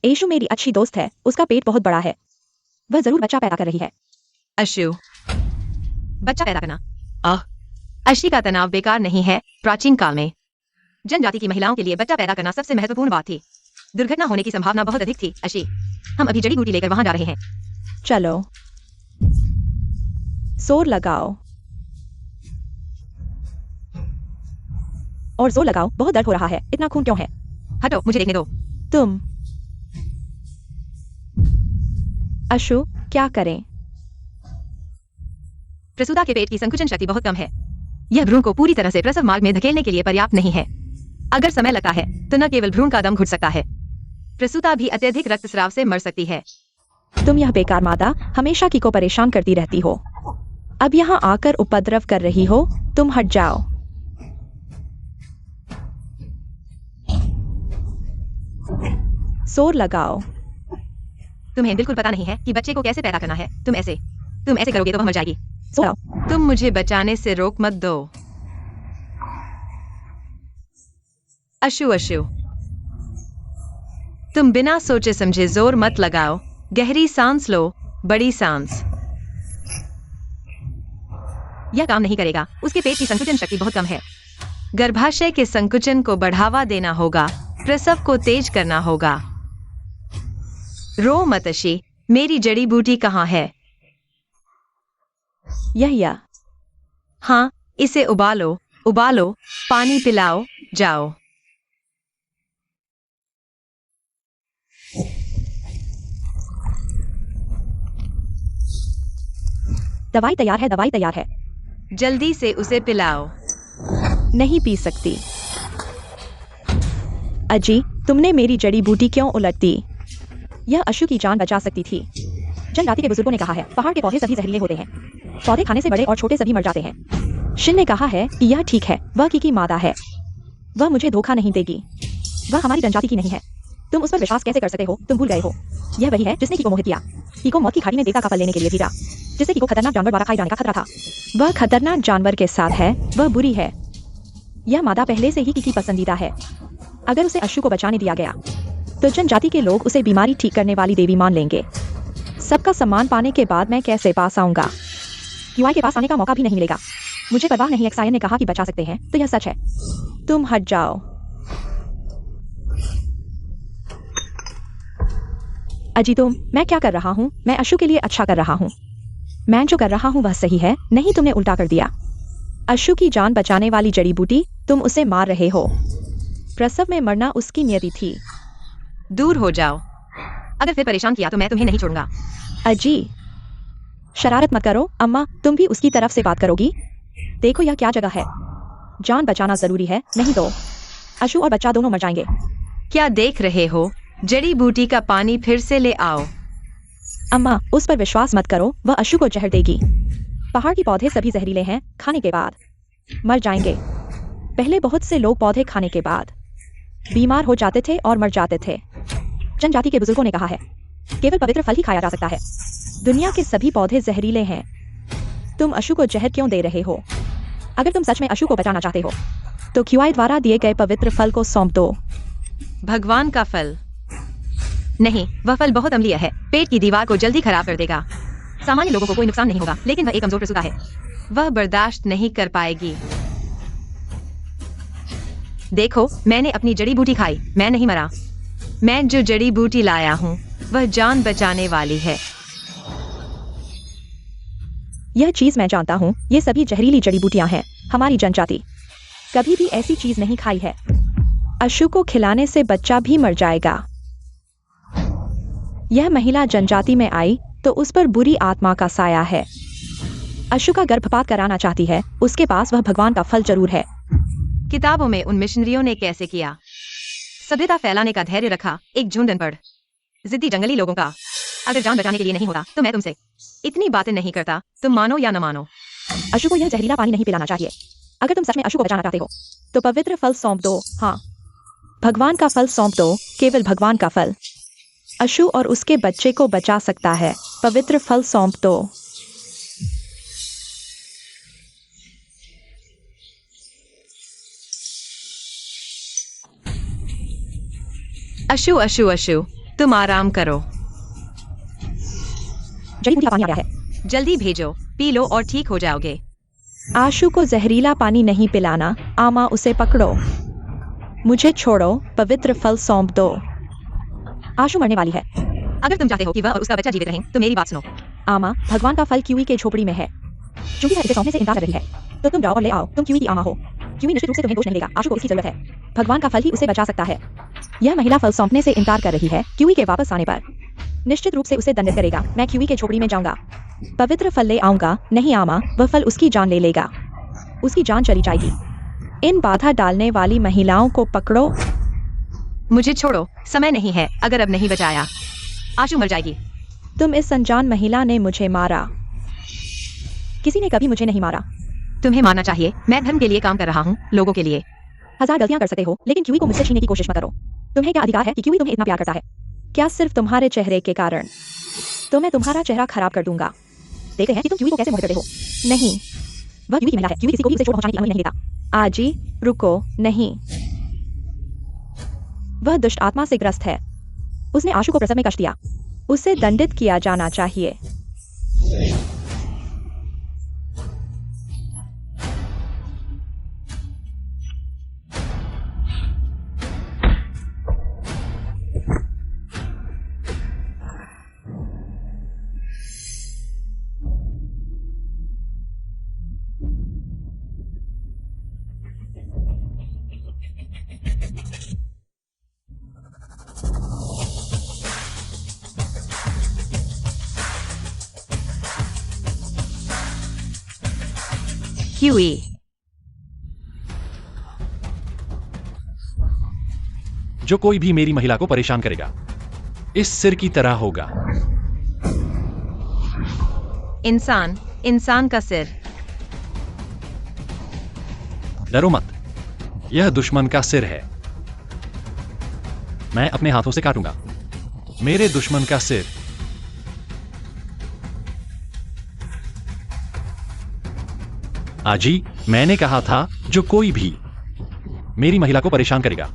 एशु मेरी अच्छी दोस्त है, उसका पेट बहुत बड़ा है, वह जरूर बच्चा पैदा कर रही है। अशु बच्चा पैदा करना अशी का तनाव बेकार नहीं है। प्राचीन काल में जनजाति की महिलाओं के लिए बच्चा पैदा करना सबसे महत्वपूर्ण बात थी। दुर्घटना होने की संभावना बहुत अधिक थी। अशी हम अभी जड़ी बूटी लेकर वहां जा रहे हैं। चलो जोर लगाओ और जोर लगाओ, बहुत दर्द हो रहा है, इतना खून क्यों है? हटो, मुझे देखने दो। तुम अशु क्या करें? प्रसूता के पेट की संकुचन शक्ति बहुत कम है। यह भ्रूण को पूरी तरह से प्रसव मार्ग में धकेलने के लिए पर्याप्त नहीं है। अगर समय लगता है तो न केवल भ्रूण का दम घुट सकता है, प्रसूता भी अत्यधिक रक्तस्राव से मर सकती है। तुम यह बेकार मादा हमेशा की को परेशान करती रहती हो। अब यहाँ आकर उपद्रव कर रही हो, तुम हट जाओ। जोर लगाओ। तुम्हें बिल्कुल पता नहीं है कि बच्चे को कैसे पैदा करना है। तुम ऐसे करोगे तो वह मर जाएगी। जोर लगाओ। तुम मुझे बचाने से रोक मत दो। अशु तुम बिना सोचे समझे जोर मत लगाओ। गहरी सांस लो, बड़ी सांस। यह काम नहीं करेगा, उसके पेट की संकुचन शक्ति बहुत कम है। गर्भाशय के संकुचन को बढ़ावा देना होगा, प्रसव को तेज करना होगा। रो मत अशी, मेरी जड़ी बूटी कहाँ है? यह हाँ, इसे उबालो, पानी पिलाओ, जाओ। दवाई तैयार है, दवाई तैयार है। जल्दी से उसे पिलाओ। नहीं पी सकती। अजी, तुमने मेरी जड़ी बूटी क्यों उलट दी? यह अशु की जान बचा सकती थी। जनजाति के बुजुर्गों ने कहा है, पहाड़ के पौधे सभी जहरीले होते हैं। पौधे खाने से बड़े और छोटे सभी मर जाते हैं। शिन ने कहा है कि यह ठीक है, वह की मादा है। वह मुझे धोखा नहीं देगी। वह हमारी जनजाति की नहीं है। तुम उस पर विश्वास कैसे कर सकते हो? तुम भूल गए हो। यह वही है जिसने की को मोहित किया। की को मौत की खाड़ी में देवता का फल लेने के लिए भेजा, जिससे की को खतरनाक जानवर द्वारा खाए जाने का खतरा था। वह खतरनाक जानवर के साथ है, वह बुरी है। यह मादा पहले से ही की पसंदीदा है। अगर उसे अशु को बचाने दिया गया तो जनजाति के लोग उसे बीमारी ठीक करने वाली देवी मान लेंगे। सबका सम्मान पाने के बाद मैं कैसे पास आऊंगा? क्यूआई के पास आने का मौका भी नहीं मिलेगा। मुझे परवाह नहीं। एक्सायन ने कहा कि बचा सकते हैं, तो यह सच है। तुम हट जाओ। अजी मैं क्या कर रहा हूँ? मैं अशु के लिए अच्छा कर रहा हूँ। मैं जो कर रहा हूँ वह सही है। नहीं, तुमने उल्टा कर दिया। अशु की जान बचाने वाली जड़ी बूटी, तुम उसे मार रहे हो। प्रसव में मरना उसकी नियति थी। दूर हो जाओ। अगर फिर परेशान किया तो मैं तुम्हें नहीं छोड़ूंगा। अजी, शरारत मत करो। अम्मा, तुम भी उसकी तरफ से बात करोगी? देखो यह क्या जगह है। जान बचाना जरूरी है, नहीं तो अशु और बच्चा दोनों मर जाएंगे। क्या देख रहे हो? जड़ी बूटी का पानी फिर से ले आओ। अम्मा, उस पर विश्वास मत करो, वह अशु को जहर देगी। पहाड़ के पौधे सभी जहरीले हैं, खाने के बाद मर जाएंगे। पहले बहुत से लोग पौधे खाने के बाद बीमार हो जाते थे और मर जाते थे। जनजाति के बुजुर्गों ने कहा है, केवल पवित्र फल ही खाया जा सकता है। दुनिया के सभी पौधे जहरीले हैं। तुम अशु को जहर क्यों दे रहे हो? अगर तुम सच में अशु को बचाना चाहते हो तो क्यूआई द्वारा दिए गए पवित्र फल को सौंप दो। भगवान का फल नहीं, वह फल बहुत अम्लीय है। पेट की दीवार को जल्दी खराब कर देगा। सामान्य लोगों को कोई नुकसान नहीं होगा, लेकिन वह एक कमजोर प्रसूता है। वह बर्दाश्त नहीं कर पाएगी। देखो, मैंने अपनी जड़ी बूटी खाई, मैं नहीं मरा। मैं जो जड़ी बूटी लाया हूँ वह जान बचाने वाली है। यह चीज मैं जानता हूँ। ये सभी जहरीली जड़ी बूटियां हैं। हमारी जनजाति कभी भी ऐसी चीज नहीं खाई है। अशु को खिलाने से बच्चा भी मर जाएगा। यह महिला जनजाति में आई तो उस पर बुरी आत्मा का साया है। अशु का गर्भपात कराना चाहती है। उसके पास वह भगवान का फल जरूर है। किताबों में उन मिशनरियों ने कैसे किया? सभ्यता फैलाने का धैर्य रखा, एक झुंड पर जिद्दी जंगली लोगों का। अगर जान बचाने के लिए नहीं होता तो मैं तुमसे इतनी बातें नहीं करता। तुम मानो या न मानो, अशु को यह जहरीला पानी नहीं पिलाना चाहिए। अगर तुम सच में अशु को बचाना चाहते हो तो पवित्र फल सौंप दो। हाँ, भगवान का फल सौंप दो, केवल भगवान का फल। अशु और उसके बच्चे को बचा सकता है। पवित्र फल सौंप दो। अशु अशु अशु, तुम आराम करो। जड़ी बूटी का पानी आ गया है। जल्दी भेजो, पी लो और ठीक हो जाओगे। आशु को जहरीला पानी नहीं पिलाना। आमा, उसे पकड़ो। मुझे छोड़ो, पवित्र फल सौंप दो। आशु मरने वाली है। अगर तुम चाहते हो कि वह और उसका बच्चा जीवित रहें तो मेरी बात सुनो। आमा, भगवान का फल क्यूई के झोपड़ी में है। चूंकि वह इसे सौंपने से इनकार कर रही है, तो तुम जाओ और ले आओ। तुम क्यूई की आमा हो। क्यूई निश्चित रूप से तुम्हें दोष नहीं देगा। आशु को इसकी जरूरत है। भगवान का फल ही उसे बचा सकता है। यह महिला फल सौंपने से इनकार कर रही है। क्यूई के वापस आने पर निश्चित रूप से उसे दंडित करेगा। मैं क्यूई के झोपड़ी में जाऊंगा, पवित्र फल ले आऊंगा। नहीं आमा, वह फल उसकी जान ले लेगा। उसकी जान चली जाएगी। इन बाधा डालने वाली महिलाओं को पकड़ो। मुझे छोड़ो, समय नहीं है। अगर अब नहीं बचाया आशु मर जाएगी। तुम इस अनजान महिला ने मुझे मारा। किसी ने कभी मुझे नहीं मारा। तुम्हें मारना चाहिए। मैं धर्म के लिए काम कर रहा हूँ, लोगों के लिए। 1000 गलतियां कर सकते हो, लेकिन क्यूई को मुझसे छीनने की कोशिश मत करो। तुम्हें क्या अधिकार है कि क्यूई तुम्हें इतना प्यार करता है? क्या सिर्फ तुम्हारे चेहरे के कारण? तो मैं तुम्हारा चेहरा खराब कर दूंगा। देखते हैं कि तुम क्यूई को कैसे मोहित करते हो। नहीं, वह क्यूई की महिला है। क्यूई किसी को भी उसे चोट पहुंचाने की अनुमति नहीं देता। आजी, रुको। नहीं, वह दुष्ट आत्मा से ग्रस्त है। उसने आशु को प्रसव में कष्ट दिया। उसे दंडित किया जाना चाहिए। क्यूई। जो कोई भी मेरी महिला को परेशान करेगा इस सिर की तरह होगा। इंसान, इंसान का सिर। डरो मत, यह दुश्मन का सिर है। मैं अपने हाथों से काटूंगा मेरे दुश्मन का सिर। आजी, मैंने कहा था जो कोई भी मेरी महिला को परेशान करेगा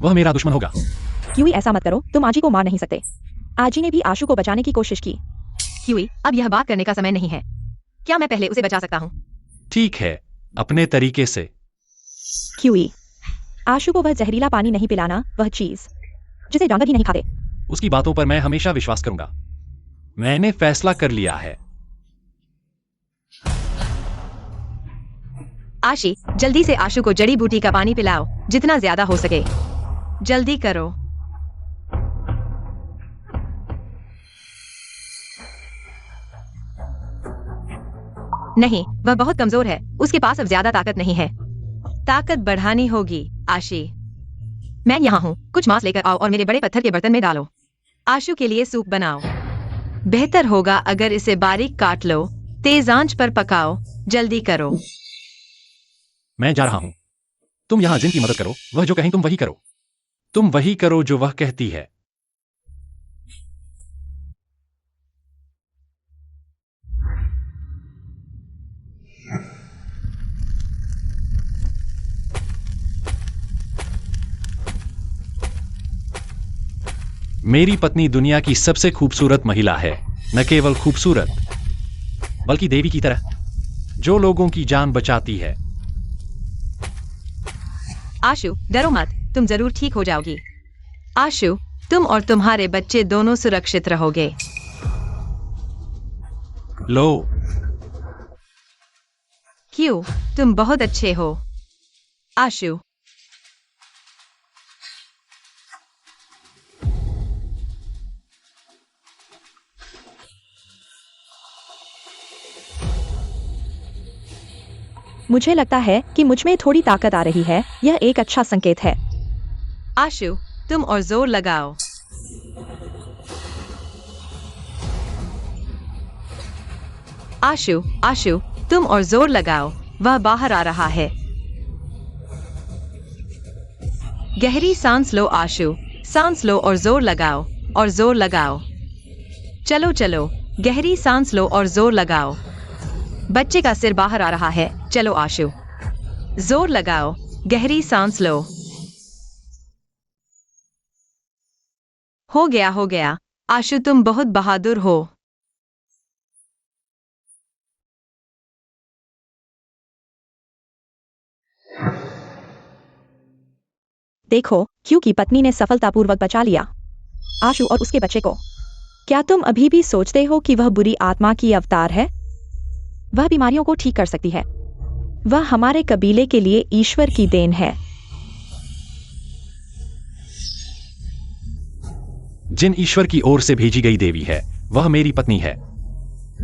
वह मेरा दुश्मन होगा। क्यूई, ऐसा मत करो, तुम आजी को मार नहीं सकते। आजी ने भी आशु को बचाने की कोशिश की। क्यूई, अब यह बात करने का समय नहीं है। क्या मैं पहले उसे बचा सकता हूँ? ठीक है, अपने तरीके से। क्यूई, आशु को वह जहरीला पानी नहीं पिलाना, वह चीज जिसे जानवर ही नहीं खाते। उसकी बातों पर मैं हमेशा विश्वास करूंगा। मैंने फैसला कर लिया है। आशी, जल्दी से आशु को जड़ी बूटी का पानी पिलाओ, जितना ज्यादा हो सके। जल्दी करो। नहीं, वह बहुत कमजोर है, उसके पास अब ज्यादा ताकत नहीं है। ताकत बढ़ानी होगी। आशी, मैं यहाँ हूँ, कुछ मांस लेकर आओ और मेरे बड़े पत्थर के बर्तन में डालो। आशु के लिए सूप बनाओ। बेहतर होगा अगर इसे बारीक काट लो। तेज आंच पर पकाओ। जल्दी करो। मैं जा रहा हूं। तुम यहां जिन की मदद करो, वह जो कहें तुम वही करो। तुम वही करो जो वह कहती है। मेरी पत्नी दुनिया की सबसे खूबसूरत महिला है, न केवल खूबसूरत बल्कि देवी की तरह, जो लोगों की जान बचाती है। आशु, डरो मत, तुम जरूर ठीक हो जाओगी। आशु, तुम और तुम्हारे बच्चे दोनों सुरक्षित रहोगे। लो। क्यों, तुम बहुत अच्छे हो। आशु, मुझे लगता है कि मुझ में थोड़ी ताकत आ रही है, यह एक अच्छा संकेत है। आशु, तुम और जोर लगाओ। आशु, आशु, तुम और जोर लगाओ, वह बाहर आ रहा है। गहरी सांस लो आशु, सांस लो और जोर लगाओ, और जोर लगाओ। चलो चलो, गहरी सांस लो और जोर लगाओ। बच्चे का सिर बाहर आ रहा है। चलो आशु, जोर लगाओ, गहरी सांस लो। हो गया, हो गया। आशु, तुम बहुत बहादुर हो। देखो, क्यू की पत्नी ने सफलतापूर्वक बचा लिया आशु और उसके बच्चे को। क्या तुम अभी भी सोचते हो कि वह बुरी आत्मा की अवतार है? वह बीमारियों को ठीक कर सकती है। वह हमारे कबीले के लिए ईश्वर की देन है। जिन ईश्वर की ओर से भेजी गई देवी है, वह मेरी पत्नी है।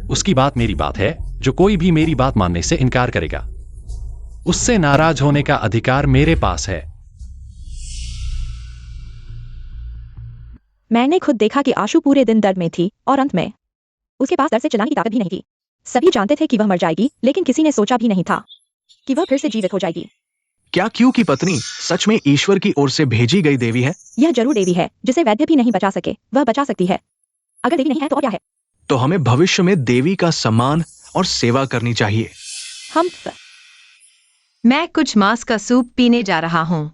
उसकी बात मेरी बात है। जो कोई भी मेरी बात मानने से इनकार करेगा, उससे नाराज होने का अधिकार मेरे पास है। मैंने खुद देखा कि आशु पूरे दिन दर्द में थी और अंत में उसके पास दर्द से चिल्लाने की ताकत भी नहीं थी। सभी जानते थे कि वह मर जाएगी, लेकिन किसी ने सोचा भी नहीं था कि वह फिर से जीवित हो जाएगी। क्या क्यू की पत्नी सच में ईश्वर की ओर से भेजी गई देवी है? यह जरूर देवी है, जिसे वैद्य भी नहीं बचा सके, वह बचा सकती है। अगर देवी नहीं है तो और क्या है? तो हमें भविष्य में देवी का सम्मान और सेवा करनी चाहिए। हम मैं कुछ मांस का सूप पीने जा रहा हूं।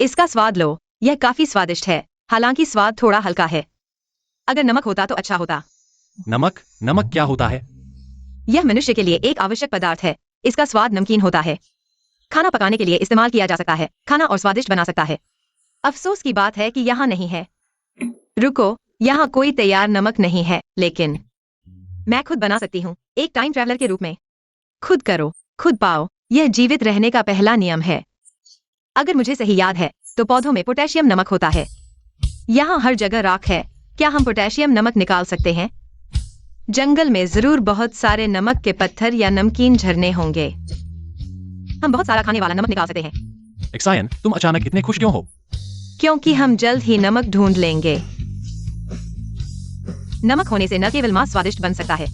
इसका स्वाद लो, यह काफी स्वादिष्ट है, हालांकि स्वाद थोड़ा हल्का है। अगर नमक होता तो अच्छा होता। नमक? नमक क्या होता है? यह मनुष्य के लिए एक आवश्यक पदार्थ है। इसका स्वाद नमकीन होता है। खाना पकाने के लिए इस्तेमाल किया जा सकता है, खाना और स्वादिष्ट बना सकता है। अफसोस की बात है कि यहाँ नहीं है। रुको, यहाँ कोई तैयार नमक नहीं है, लेकिन मैं खुद बना सकती हूँ, एक टाइम ट्रैवलर के रूप में। खुद करो, खुद पाओ, यह जीवित रहने का पहला नियम है। अगर मुझे सही याद है तो पौधों में पोटेशियम नमक होता है। यहाँ हर जगह राख है। क्या हम पोटेशियम नमक निकाल सकते हैं? जंगल में जरूर बहुत सारे नमक के पत्थर या नमकीन झरने होंगे। हम बहुत सारा खाने वाला नमक निकाल सकते हैं। एक्सायन, तुम अचानक इतने खुश क्यों हो? क्योंकि हम जल्द ही नमक ढूंढ लेंगे। नमक होने से न केवल मांस स्वादिष्ट बन सकता है,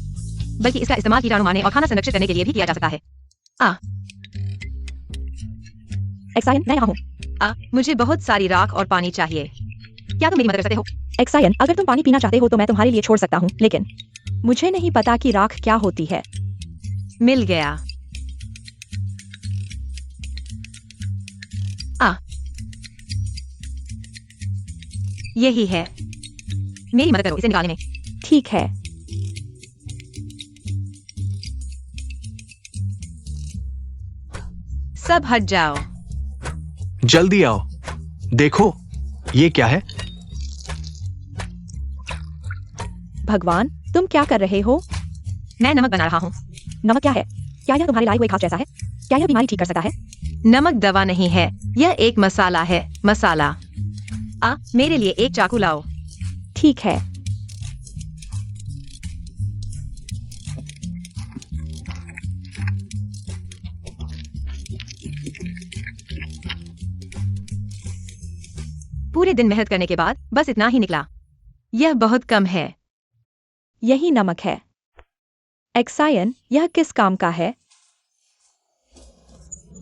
बल्कि इसका इस्तेमाल कीटाणु मारने और खाना संरक्षित करने के लिए भी किया जा सकता है। एक्सायन, मैं यहाँ हूँ। मुझे बहुत सारी राख और पानी चाहिए। क्या तुम मेरी मदद कर सकते हो? एक्सायन, अगर तुम पानी पीना चाहते हो तो मैं तुम्हारे लिए छोड़ सकता हूँ, लेकिन मुझे नहीं पता कि राख क्या होती है। मिल गया। यही है। मेरी मदद करो इसे निकालने में। ठीक है। सब हट जाओ। जल्दी आओ, देखो ये क्या है। भगवान, तुम क्या कर रहे हो? मैं नमक बना रहा हूँ। नमक क्या है? क्या यह तुम्हारे लाए हुए घास जैसा है? क्या यह बीमारी ठीक कर सकता है? नमक दवा नहीं है, यह एक मसाला है। मसाला। मेरे लिए एक चाकू लाओ। ठीक है। पूरे दिन मेहनत करने के बाद बस इतना ही निकला। यह बहुत कम है। यही नमक है। एक्सायन, यह किस काम का है?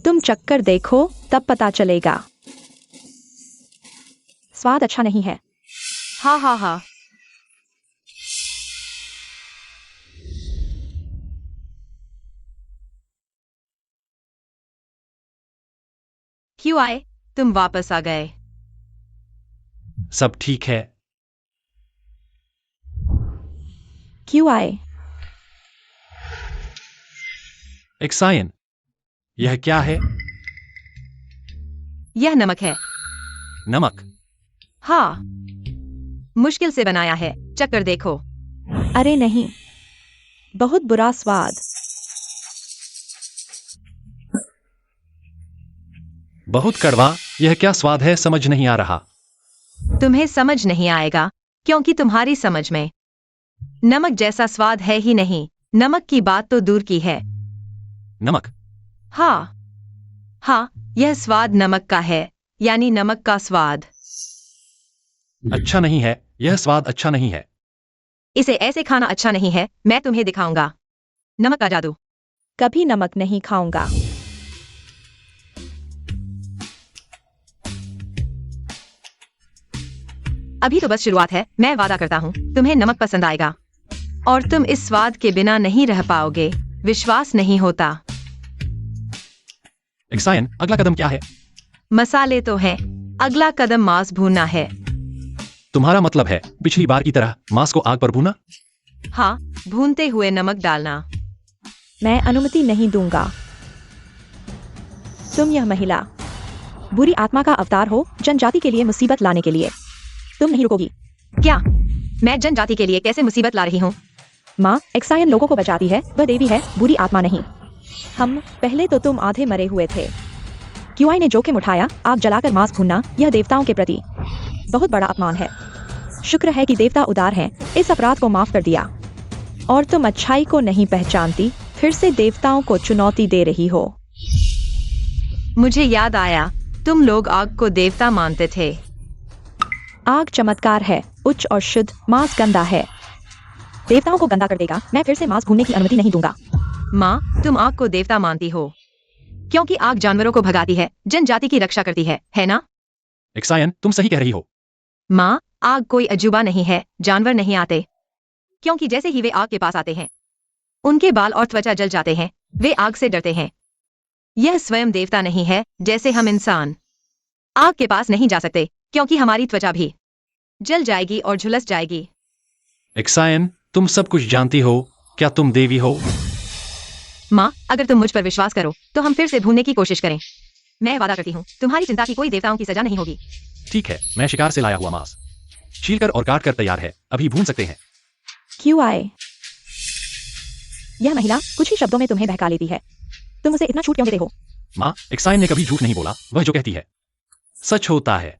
तुम चक्कर देखो, तब पता चलेगा। स्वाद अच्छा नहीं है। हाँ। क्यों आए? तुम वापस आ गए। सब ठीक है। क्यों आए? एक्सायन, यह क्या है? यह नमक है। नमक? हाँ, मुश्किल से बनाया है। चक्कर देखो। अरे नहीं, बहुत बुरा स्वाद। बहुत कड़वा। यह क्या स्वाद है, समझ नहीं आ रहा। तुम्हें समझ नहीं आएगा, क्योंकि तुम्हारी समझ में नमक जैसा स्वाद है ही नहीं। नमक की बात तो दूर की है। नमक? हाँ, यह स्वाद नमक का है, यानी नमक का स्वाद। अच्छा नहीं है, यह स्वाद अच्छा नहीं है। इसे ऐसे खाना अच्छा नहीं है। मैं तुम्हें दिखाऊंगा नमक का जादू। कभी नमक नहीं खाऊंगा। अभी तो बस शुरुआत है। मैं वादा करता हूँ तुम्हें नमक पसंद आएगा और तुम इस स्वाद के बिना नहीं रह पाओगे। विश्वास नहीं होता। एक्सायन, अगला कदम क्या है? मसाले तो हैं, अगला कदम मांस भूनना है। तुम्हारा मतलब है पिछली बार की तरह मांस को आग पर भूना? हाँ, भूनते हुए नमक डालना। मैं अनुमति नहीं दूंगा। तुम यह महिला बुरी आत्मा का अवतार हो, जनजाति के लिए मुसीबत लाने के लिए। तुम नहीं रुकोगी। क्या? मैं जनजाति के लिए कैसे मुसीबत ला रही हूँ? माँ, एक्सायन लोगों को बचाती है, वह देवी है, बुरी आत्मा नहीं। हम पहले तो तुम आधे मरे हुए थे। क्यूआई ने जोखिम उठाया, आग जलाकर मांस भूनना, यह देवताओं के प्रति बहुत बड़ा अपमान है। शुक्र है कि देवता उदार हैं, इस अपराध को माफ कर दिया। और तुम अच्छाई को नहीं पहचानती, फिर से देवताओं को चुनौती दे रही हो। मुझे याद आया, तुम लोग आग को देवता मानते थे। आग चमत्कार है, उच्च और शुद्ध। मांस गंदा है, देवताओं को गंदा कर देगा। मैं फिर से मांस भूनने की अनुमति नहीं दूंगा। माँ, तुम आग को देवता मानती हो क्योंकि आग जानवरों को भगाती है, जनजाति की रक्षा करती है ना? एक्सायन, तुम सही कह रही हो। माँ, आग कोई अजूबा नहीं है। जानवर नहीं आते, क्योंकि जैसे ही वे आग के पास आते हैं उनके बाल और त्वचा जल जाते हैं। वे आग से डरते हैं। यह स्वयं देवता नहीं है, जैसे हम इंसान आग के पास नहीं जा सकते, क्योंकि हमारी त्वचा भी जल जाएगी और झुलस जाएगी। एक्सायन, तुम सब कुछ जानती हो। क्या तुम देवी हो? माँ, अगर तुम मुझ पर विश्वास करो तो हम फिर से भूनने की कोशिश करें। मैं वादा करती हूँ तुम्हारी चिंता की कोई देवताओं की सजा नहीं होगी। ठीक है, मैं शिकार से लाया हुआ मांस छीलकर और काट कर तैयार है, अभी भून सकते हैं। क्यूआई, यह महिला कुछ ही शब्दों में तुम्हें बहका लेती है। तुम उसे इतना छूट क्यों देते हो? माँ, एक्सायन ने कभी झूठ नहीं बोला, वह जो कहती है सच होता है।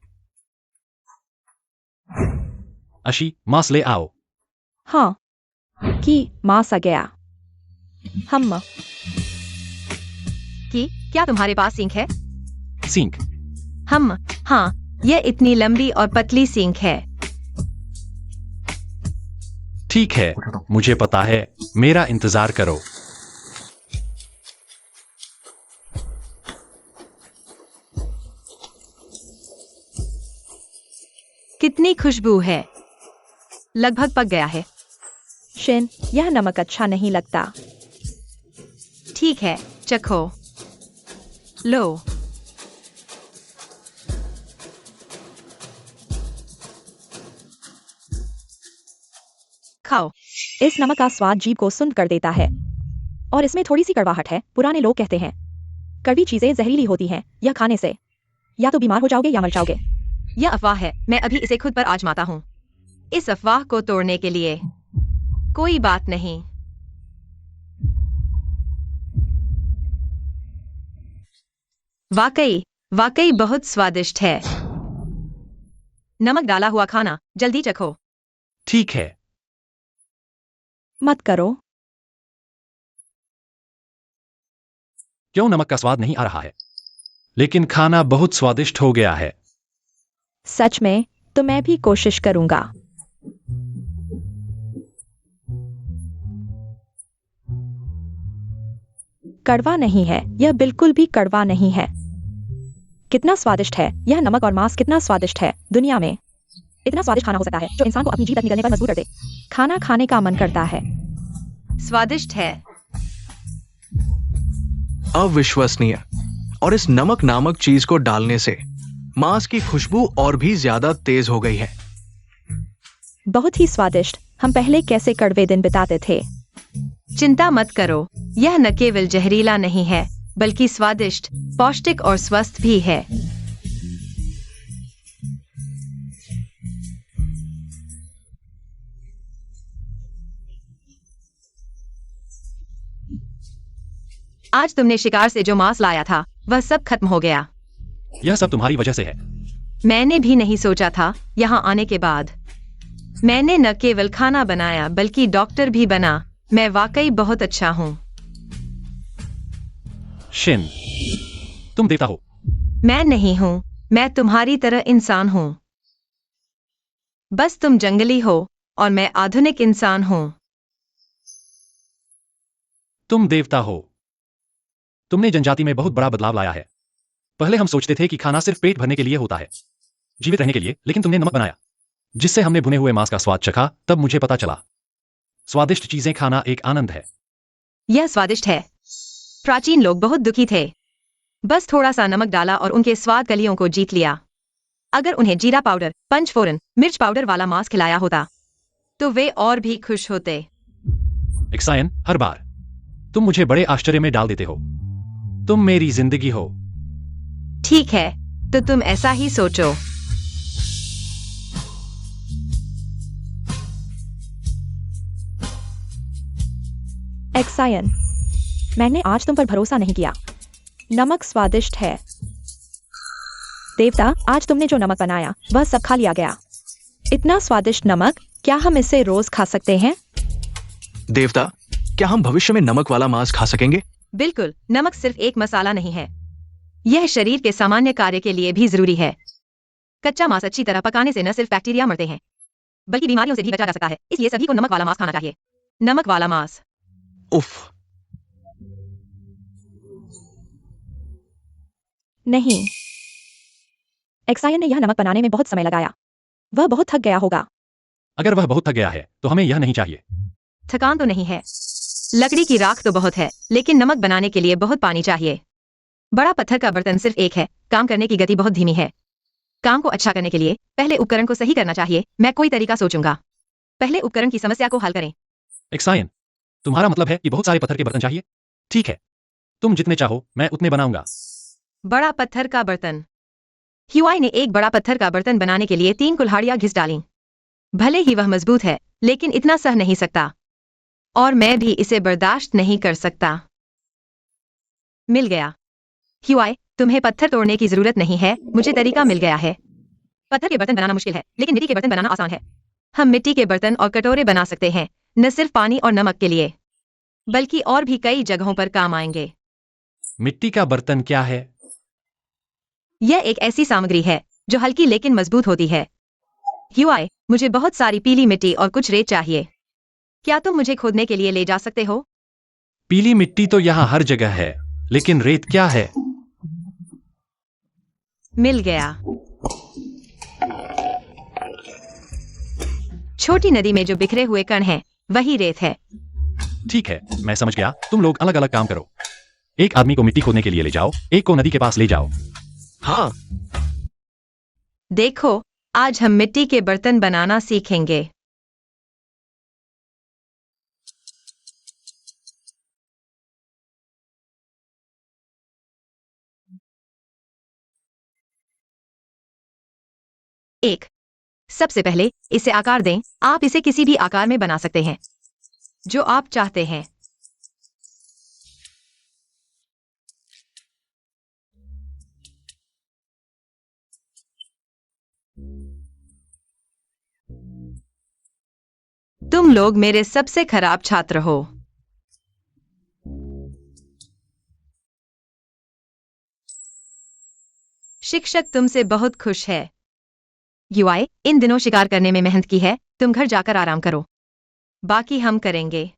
अशी, मांस ले आओ। हाँ, कि मांस आ गया। हम कि क्या तुम्हारे पास सिंक है? सिंक? हाँ, यह इतनी लंबी और पतली सिंक है। ठीक है, मुझे पता है, मेरा इंतजार करो। कितनी खुशबू है। लगभग पक गया है। शिन, यह नमक अच्छा नहीं लगता। ठीक है, चखो। लो। खाओ। इस नमक का स्वाद जीभ को सुंद कर देता है और इसमें थोड़ी सी कड़वाहट है। पुराने लोग कहते हैं कड़वी चीजें जहरीली होती हैं। यह खाने से या तो बीमार हो जाओगे या मर जाओगे। यह अफवाह है। मैं अभी इसे खुद पर आजमाता हूँ। इस अफवाह को तोड़ने के लिए कोई बात नहीं। वाकई बहुत स्वादिष्ट है। नमक डाला हुआ खाना, जल्दी चखो। ठीक है। मत करो। क्यों नमक का स्वाद नहीं आ रहा है? लेकिन खाना बहुत स्वादिष्ट हो गया है। सच में? तो मैं भी कोशिश करूंगा। कड़वा नहीं है, यह बिल्कुल भी कड़वा नहीं है। कितना स्वादिष्ट है यह नमक और मांस। कितना स्वादिष्ट है। दुनिया में इतना स्वादिष्ट खाना हो सकता है जो इंसान को अपनी जीभ तक निगलने पर मजबूर कर दे। खाना खाने का मन करता है। स्वादिष्ट है। अविश्वसनीय। और इस नमक नामक चीज को डालने से मांस की खुशबू और भी ज्यादा तेज हो गई है। बहुत ही स्वादिष्ट। हम पहले कैसे कड़वे दिन बिताते थे। चिंता मत करो, यह न केवल जहरीला नहीं है बल्कि स्वादिष्ट, पौष्टिक और स्वस्थ भी है। आज तुमने शिकार से जो मांस लाया था वह सब खत्म हो गया। यह सब तुम्हारी वजह से है। मैंने भी नहीं सोचा था। यहाँ आने के बाद मैंने न केवल खाना बनाया बल्कि डॉक्टर भी बना। मैं वाकई बहुत अच्छा हूँ। शिन, तुम देवता हो। मैं नहीं हूँ। मैं तुम्हारी तरह इंसान हूँ। बस तुम जंगली हो और मैं आधुनिक इंसान हूँ। तुम देवता हो। तुमने जनजाति में बहुत बड़ा बदलाव लाया है। पहले हम सोचते थे कि खाना सिर्फ पेट भरने के लिए होता है, जीवित रहने के लिए, लेकिन तुमने नमक बनाया जिससे हमने भुने हुए मांस का स्वाद चखा। तब मुझे पता चला स्वादिष्ट चीजें खाना एक आनंद है। यह स्वादिष्ट है। प्राचीन लोग बहुत दुखी थे। बस थोड़ा सा नमक डाला और उनके स्वाद कलियों को जीत लिया। अगर उन्हें जीरा पाउडर, पंचफोरन, मिर्च पाउडर वाला मांस खिलाया होता तो वे और भी खुश होते। एक्सायन, हर बार तुम मुझे बड़े आश्चर्य में डाल देते हो। तुम मेरी जिंदगी हो। ठीक है, तो तुम ऐसा ही सोचो। एक्सायन, मैंने आज तुम पर भरोसा नहीं किया। नमक स्वादिष्ट है। देवता, आज तुमने जो नमक बनाया वह सब खा लिया गया। इतना स्वादिष्ट नमक, क्या हम इसे रोज खा सकते हैं? देवता, क्या हम भविष्य में नमक वाला मांस खा सकेंगे? बिल्कुल। नमक सिर्फ एक मसाला नहीं है, यह शरीर के सामान्य कार्य के लिए भी जरूरी है। कच्चा मांस अच्छी तरह पकाने से न सिर्फ बैक्टीरिया मरते हैं बल्कि बीमारियों से भी बचा जा सकता है। इसलिए सभी को नमक वाला मांस खाना चाहिए। नमक वाला मांस। उफ। नहीं। एक्सायन ने यह नमक बनाने में बहुत समय लगाया। वह बहुत थक गया होगा। अगर वह बहुत थक गया है तो हमें यह नहीं चाहिए। थकान तो नहीं है। लकड़ी की राख तो बहुत है, लेकिन नमक बनाने के लिए बहुत पानी चाहिए। बड़ा पत्थर का बर्तन सिर्फ एक है। काम करने की गति बहुत धीमी है। काम को अच्छा करने के लिए पहले उपकरण को सही करना चाहिए। मैं कोई तरीका सोचूंगा। पहले उपकरण की समस्या को हल करें। एक्सायन, तुम्हारा मतलब है कि बहुत सारे पत्थर के बर्तन चाहिए? ठीक है, तुम जितने चाहो मैं उतने बनाऊंगा। बड़ा पत्थर का बर्तन। ह्यूआई ने एक बड़ा पत्थर का बर्तन बनाने के लिए 3 कुल्हाड़ियां घिस डालीं। भले ही वह मजबूत है, लेकिन इतना सह नहीं सकता। और मैं भी इसे बर्दाश्त नहीं कर सकता। मिल गया। ह्यूआई, तुम्हें पत्थर तोड़ने की जरूरत नहीं है, मुझे तरीका मिल गया है। पत्थर के बर्तन बनाना मुश्किल है, लेकिन मिट्टी के बर्तन बनाना आसान है। हम मिट्टी के बर्तन और कटोरे बना सकते हैं। न सिर्फ पानी और नमक के लिए, बल्कि और भी कई जगहों पर काम आएंगे। मिट्टी का बर्तन क्या है? यह एक ऐसी सामग्री है जो हल्की लेकिन मजबूत होती है। QI, मुझे बहुत सारी पीली मिट्टी और कुछ रेत चाहिए। क्या तुम मुझे खोदने के लिए ले जा सकते हो? पीली मिट्टी तो यहाँ हर जगह है, लेकिन रेत क्या है? मिल गया। छोटी नदी में जो बिखरे हुए कण हैं, वही रेत है। ठीक है, मैं समझ गया। तुम लोग अलग अलग काम करो। एक आदमी को मिट्टी खोदने के लिए ले जाओ, एक को नदी के पास ले जाओ। हाँ, देखो, आज हम मिट्टी के बर्तन बनाना सीखेंगे। एक, सबसे पहले इसे आकार दें। आप इसे किसी भी आकार में बना सकते हैं जो आप चाहते हैं। तुम लोग मेरे सबसे खराब छात्र हो। शिक्षक तुमसे बहुत खुश है। UI, इन दिनों शिकार करने में मेहनत की है। तुम घर जाकर आराम करो, बाकी हम करेंगे।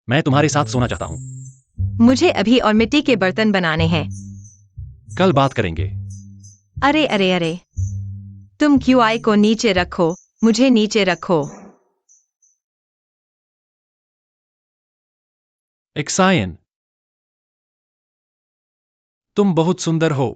मैं तुम्हारे साथ सोना चाहता हूँ। मुझे अभी और मिट्टी के बर्तन बनाने हैं। कल बात करेंगे। अरे अरे अरे, तुम QI को नीचे रखो, मुझे नीचे रखो। एक्सायन, तुम बहुत सुंदर हो।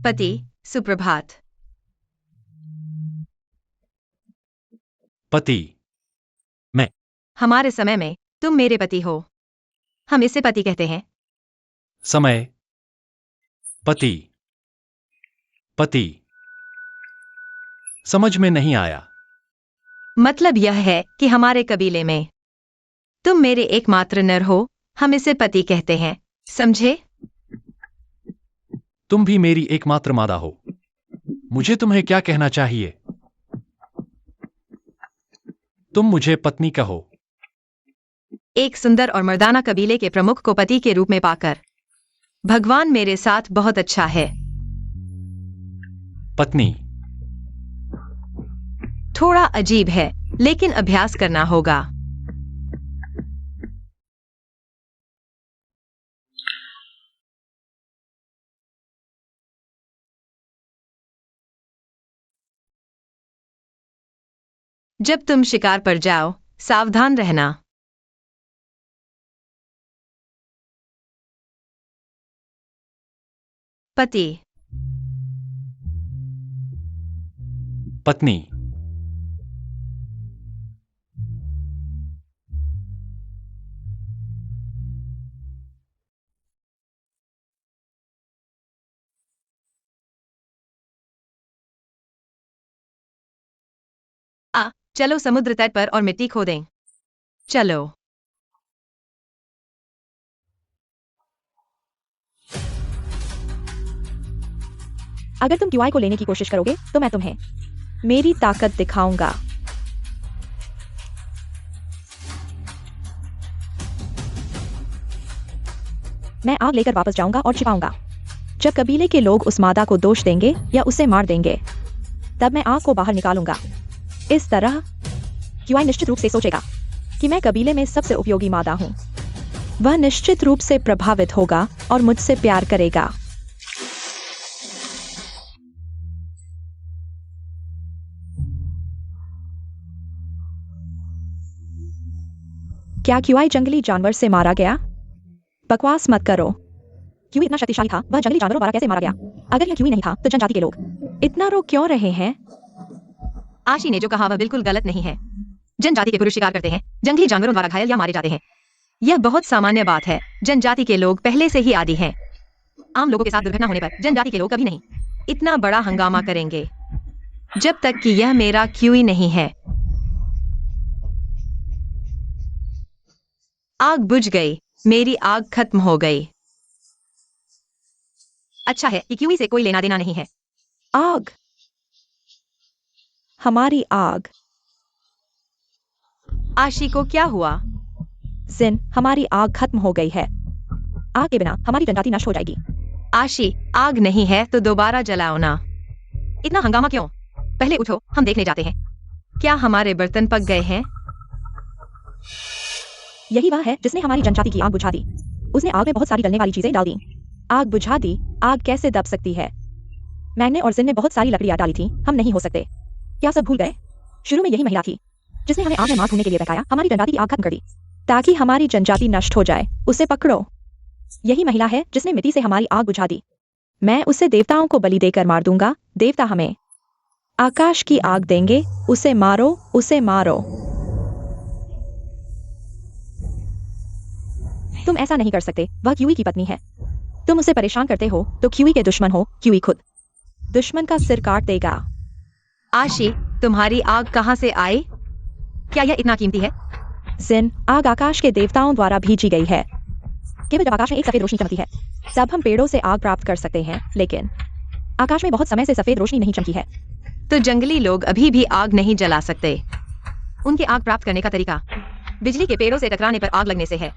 पति, सुप्रभात। पति, हमारे समय में तुम मेरे पति हो। हम इसे पति कहते हैं। समय, पति, पति। समझ में नहीं आया। मतलब यह है कि हमारे कबीले में तुम मेरे एकमात्र नर हो। हम इसे पति कहते हैं, समझे? तुम भी मेरी एकमात्र मादा हो। मुझे तुम्हें क्या कहना चाहिए? तुम मुझे पत्नी कहो। एक सुंदर और मर्दाना कबीले के प्रमुख को पति के रूप में पाकर भगवान मेरे साथ बहुत अच्छा है। पत्नी, थोड़ा अजीब है, लेकिन अभ्यास करना होगा। जब तुम शिकार पर जाओ, सावधान रहना। पति, पत्नी, चलो समुद्र तट पर और मिट्टी खोदें। चलो। अगर तुम QI को लेने की कोशिश करोगे तो मैं तुम्हें मेरी ताकत दिखाऊंगा। मैं आग लेकर वापस जाऊंगा और छिपाऊंगा। जब कबीले के लोग उस मादा को दोष देंगे या उसे मार देंगे, तब मैं आग को बाहर निकालूंगा। इस तरह QI निश्चित रूप से सोचेगा कि मैं कबीले में सबसे उपयोगी मादा हूं। वह निश्चित रूप से प्रभावित होगा और मुझसे प्यार करेगा। क्या QI जंगली जानवर से मारा गया? बकवास मत करो। QI इतना शक्तिशाली था, वह जंगली जानवरों द्वारा कैसे मारा गया? अगर यह QI नहीं था, तो जनजाति के लोग इतना रो क्यों रहे हैं? आशी ने जो कहा वह बिल्कुल गलत नहीं है। जनजाति के पुरुष शिकार करते हैं, जंगली जानवरों द्वारा घायल या मारे जाते हैं। यह बहुत सामान्य बात है। जनजाति के लोग पहले से ही आदी हैं। आम लोगों के साथ दुर्घटना होने पर जनजाति के लोग कभी नहीं इतना बड़ा हंगामा करेंगे। जब तक कि यह मेरा क्यूई नहीं है। आग बुझ गई, मेरी आग खत्म हो गई। अच्छा है कि क्यूई से कोई लेना देना नहीं है। आग, हमारी आग। आशी को क्या हुआ? जिन, हमारी आग खत्म हो गई है। आग के बिना हमारी जनजाति नष्ट हो जाएगी। आशी, आग नहीं है तो दोबारा जलाओ ना। इतना हंगामा क्यों? पहले उठो, हम देखने जाते हैं। क्या हमारे बर्तन पक गए हैं? यही वह है जिसने हमारी जनजाति की आग बुझा दी। उसने आग में बहुत सारी जलने वाली चीजें डाल दी। आग बुझा दी। आग कैसे दब सकती है? मैंने और जिन ने बहुत सारी लकड़ियां डाली थी। हम नहीं हो सकते। क्या सब भूल गए? शुरू में यही महिला थी जिसने हमें आग में मार होने के लिए बहकाया, हमारी जनजाति की आग खत्म कर दी ताकि हमारी जनजाति नष्ट हो जाए। उसे पकड़ो। यही महिला है जिसने मिट्टी से हमारी आग बुझा दी। मैं उसे देवताओं को बलि देकर मार दूंगा। देवता हमें आकाश की आग देंगे। उसे मारो, उसे मारो। तुम ऐसा नहीं कर सकते। वह क्यूई की पत्नी है। तुम उसे परेशान करते हो तो क्यूई के दुश्मन हो। क्यूई खुद दुश्मन का सिर काट देगा। आशी, तुम्हारी आग कहाँ से आई? क्या यह इतना कीमती है? जिन, आग आकाश के देवताओं द्वारा भेजी गई है। केवल जब आकाश में एक सफेद रोशनी चमकती है तब हम पेड़ों से आग प्राप्त कर सकते हैं, लेकिन आकाश में बहुत समय से सफेद रोशनी नहीं चमकी है। तो जंगली लोग अभी भी आग नहीं जला सकते। उनके आग प्राप्त करने का तरीका बिजली के पेड़ों से टकराने पर आग लगने से है।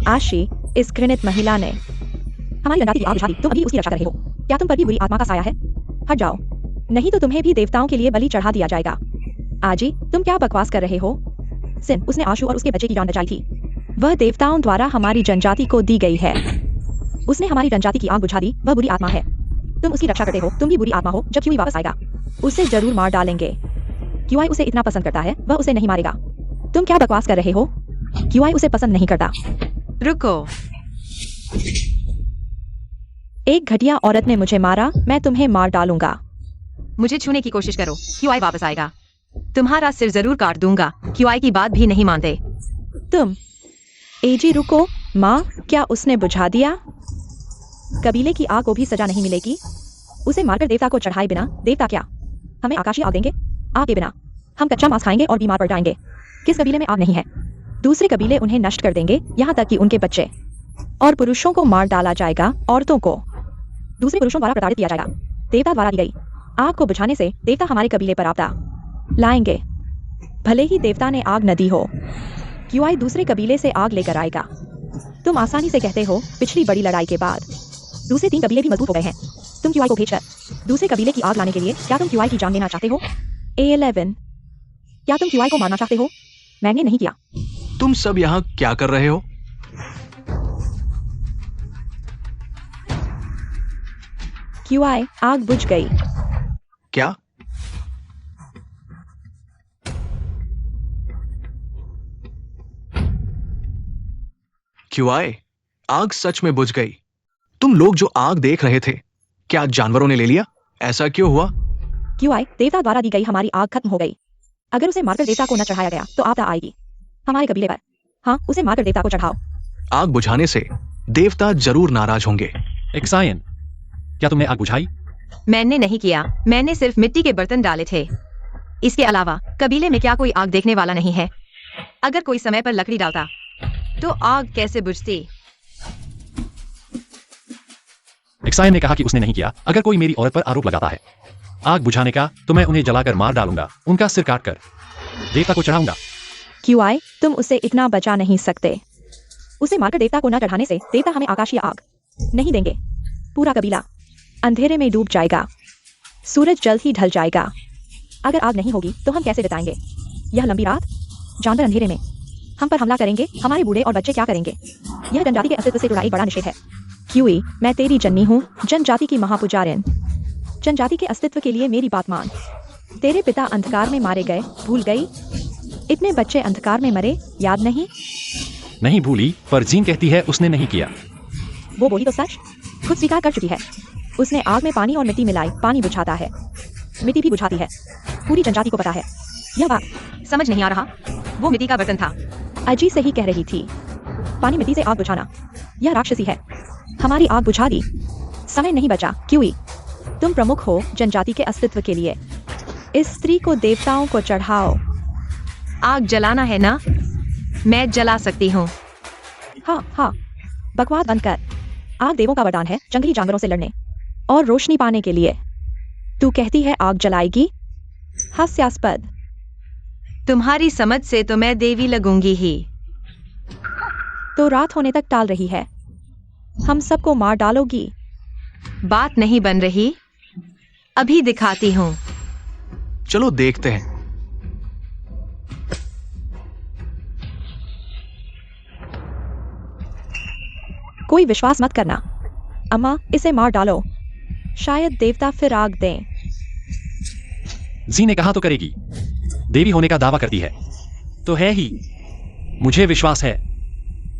आशी, इस घृणित महिला ने हमारी जनजाति की आग बुझा दी। तुम अभी उसकी रक्षा कर रहे हो। क्या तुम पर भी बुरी आत्मा का साया है? हट जाओ, नहीं तो तुम्हें भी देवताओं के लिए बलि चढ़ा दिया जाएगा। आजी, तुम क्या बकवास कर रहे हो? सिन, उसने आशु और उसके बच्चे की जान बचाई थी। वह देवताओं द्वारा हमारी जनजाति को दी गई है। उसने हमारी जनजाति की आग बुझा दी। वह बुरी आत्मा है। तुम उसकी रक्षा करते हो। तुम भी बुरी आत्मा हो। जब क्यूई वापस आएगा उसे जरूर मार डालेंगे। क्यूई उसे इतना पसंद करता है, वह उसे नहीं मारेगा। तुम क्या बकवास कर रहे हो? क्यूई उसे पसंद नहीं करता। रुको। एक घटिया औरत ने मुझे मारा। मैं तुम्हें मार डालूंगा। मुझे छूने की कोशिश करो, क्यूआई वापस आएगा। तुम्हारा सिर जरूर काट दूंगा। क्यूआई की बात भी नहीं मानते। तुम एजी, रुको। माँ, क्या उसने बुझा दिया? कबीले की आग को भी सजा नहीं मिलेगी। उसे मारकर देवता को चढ़ाए बिना देवता क्या हमें आकाशीय आग देंगे? आग के बिना हम कच्चा मांस खाएंगे और बीमार पड़ जाएंगे। किस कबीले में आग नहीं है? दूसरे कबीले उन्हें नष्ट कर देंगे, यहाँ तक कि उनके बच्चे और पुरुषों को मार डाला जाएगा। औरतों को दूसरे पुरुषों द्वारा प्रताड़ित किया जाएगा। देवता द्वारा दी गई आग को बुझाने से देवता हमारे कबीले पर आपदा लाएंगे। भले ही देवता ने आग न दी हो, क्यूआई दूसरे कबीले से आग लेकर आएगा। तुम आसानी से कहते हो पिछली बड़ी लड़ाई के बाद दूसरे 3 कबीले भी मजबूत हो गए हैं। तुम क्यूआई को भेजकर दूसरे कबीले की आग लाने के लिए क्या तुम क्यूआई की जान लेना चाहते हो? A11, क्या तुम क्यूआई को मारना चाहते हो? मैंने नहीं किया। तुम सब यहाँ क्या कर रहे हो? क्यूआई, आग बुझ गई। क्या? क्यूआई, आग सच में बुझ गई। तुम लोग जो आग देख रहे थे, क्या जानवरों ने ले लिया? ऐसा क्यों हुआ? क्यूआई, देवता द्वारा दी गई हमारी आग खत्म हो गई। अगर उसे मारकर देवता को न चढ़ाया गया तो आपदा आएगी हमारे कबीले पर। हाँ, उसे मारकर देवता को चढ़ाओ। आग बुझाने से देवता जरूर नाराज होंगे। एक्सायन, क्या तुमने आग बुझाई? मैंने नहीं किया। मैंने सिर्फ मिट्टी के बर्तन डाले थे। इसके अलावा कबीले में क्या कोई आग देखने वाला नहीं है? अगर कोई समय पर लकड़ी डालता तो आग कैसे बुझती? एक्सायन ने कहा कि उसने नहीं किया। अगर कोई मेरी औरत पर आरोप लगाता है आग बुझाने का, तो मैं उन्हें जलाकर मार डालूंगा। उनका सिर काटकर देवता को चढ़ाऊंगा। क्यूआई, तुम उसे इतना बचा नहीं सकते। उसे मारकर देवता को न चढ़ाने से देवता हमें आकाशीय आग नहीं देंगे। पूरा कबीला अंधेरे में डूब जाएगा। सूरज जल्द ही ढल जाएगा। अगर आग नहीं होगी तो हम कैसे बिताएंगे यह लंबी रात? जानवर अंधेरे में हम पर हमला करेंगे। हमारे बूढ़े और बच्चे क्या करेंगे? यह जनजाति के अस्तित्व से जुड़ा एक बड़ा निषेध है। क्यूई, मैं तेरी जननी हूँ, जनजाति की महापुजारिन। जनजाति के अस्तित्व के लिए मेरी बात मान। तेरे पिता अंधकार में मारे गए, भूल गई? इतने बच्चे अंधकार में मरे, याद नहीं? नहीं भूली, पर जीन कहती है उसने नहीं किया। वो बोली तो सच, खुद स्वीकार कर चुकी है। उसने आग में पानी और मिट्टी मिलाई। पानी बुझाता है, मिट्टी भी बुझाती है। पूरी जनजाति को पता है यह बात। समझ नहीं आ रहा। वो मिट्टी का बर्तन था। अजी सही कह रही थी। पानी मिट्टी से आग बुझाना, यह राक्षसी है। हमारी आग बुझा दी। समय नहीं बचा। क्यूई, तुम प्रमुख हो जनजाति के अस्तित्व के लिए। इस स्त्री को देवताओं को चढ़ाओ। आग जलाना है ना? मैं जला सकती हूँ। हाँ हाँ, बकवास बंद कर। आग देवों का वरदान है जंगली जानवरों से लड़ने और रोशनी पाने के लिए। तू कहती है आग जलाएगी? हास्यास्पद। तुम्हारी समझ से तो मैं देवी लगूंगी ही। तो रात होने तक टाल रही है। हम सबको मार डालोगी। बात नहीं बन रही, अभी दिखाती हूँ। चलो देखते हैं। कोई विश्वास मत करना। अम्मा, इसे मार डालो। शायद देवता फिर आग दें। जी ने कहा तो करेगी। देवी होने का दावा करती है तो है ही। मुझे विश्वास है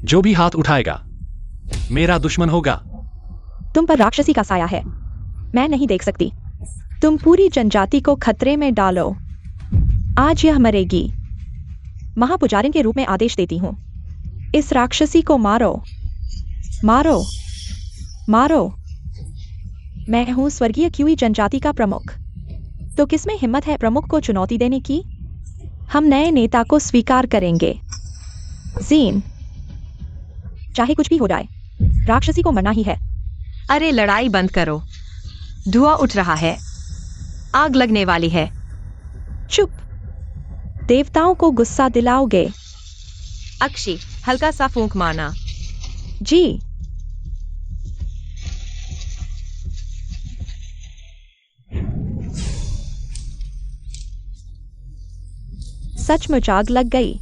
जो भी हाथ उठाएगा मेरा दुश्मन होगा। तुम पर राक्षसी का साया है, मैं नहीं देख सकती। तुम पूरी जनजाति को खतरे में डालो। आज यह मरेगी। महापुजारिन के रूप में आदेश देती हूँ, इस राक्षसी को मारो, मारो, मारो। मैं हूँ स्वर्गीय क्यूई जनजाति का प्रमुख। तो किसमें हिम्मत है प्रमुख को चुनौती देने की? हम नए नेता को स्वीकार करेंगे। जीन, चाहे कुछ भी हो जाए, राक्षसी को मरना ही है। अरे लड़ाई बंद करो, धुआं उठ रहा है, आग लगने वाली है। चुप। देवताओं को गुस्सा दिलाओगे। अक्षी, हल्का सा फूंक मारना। जी। सचमुच आग लग गई।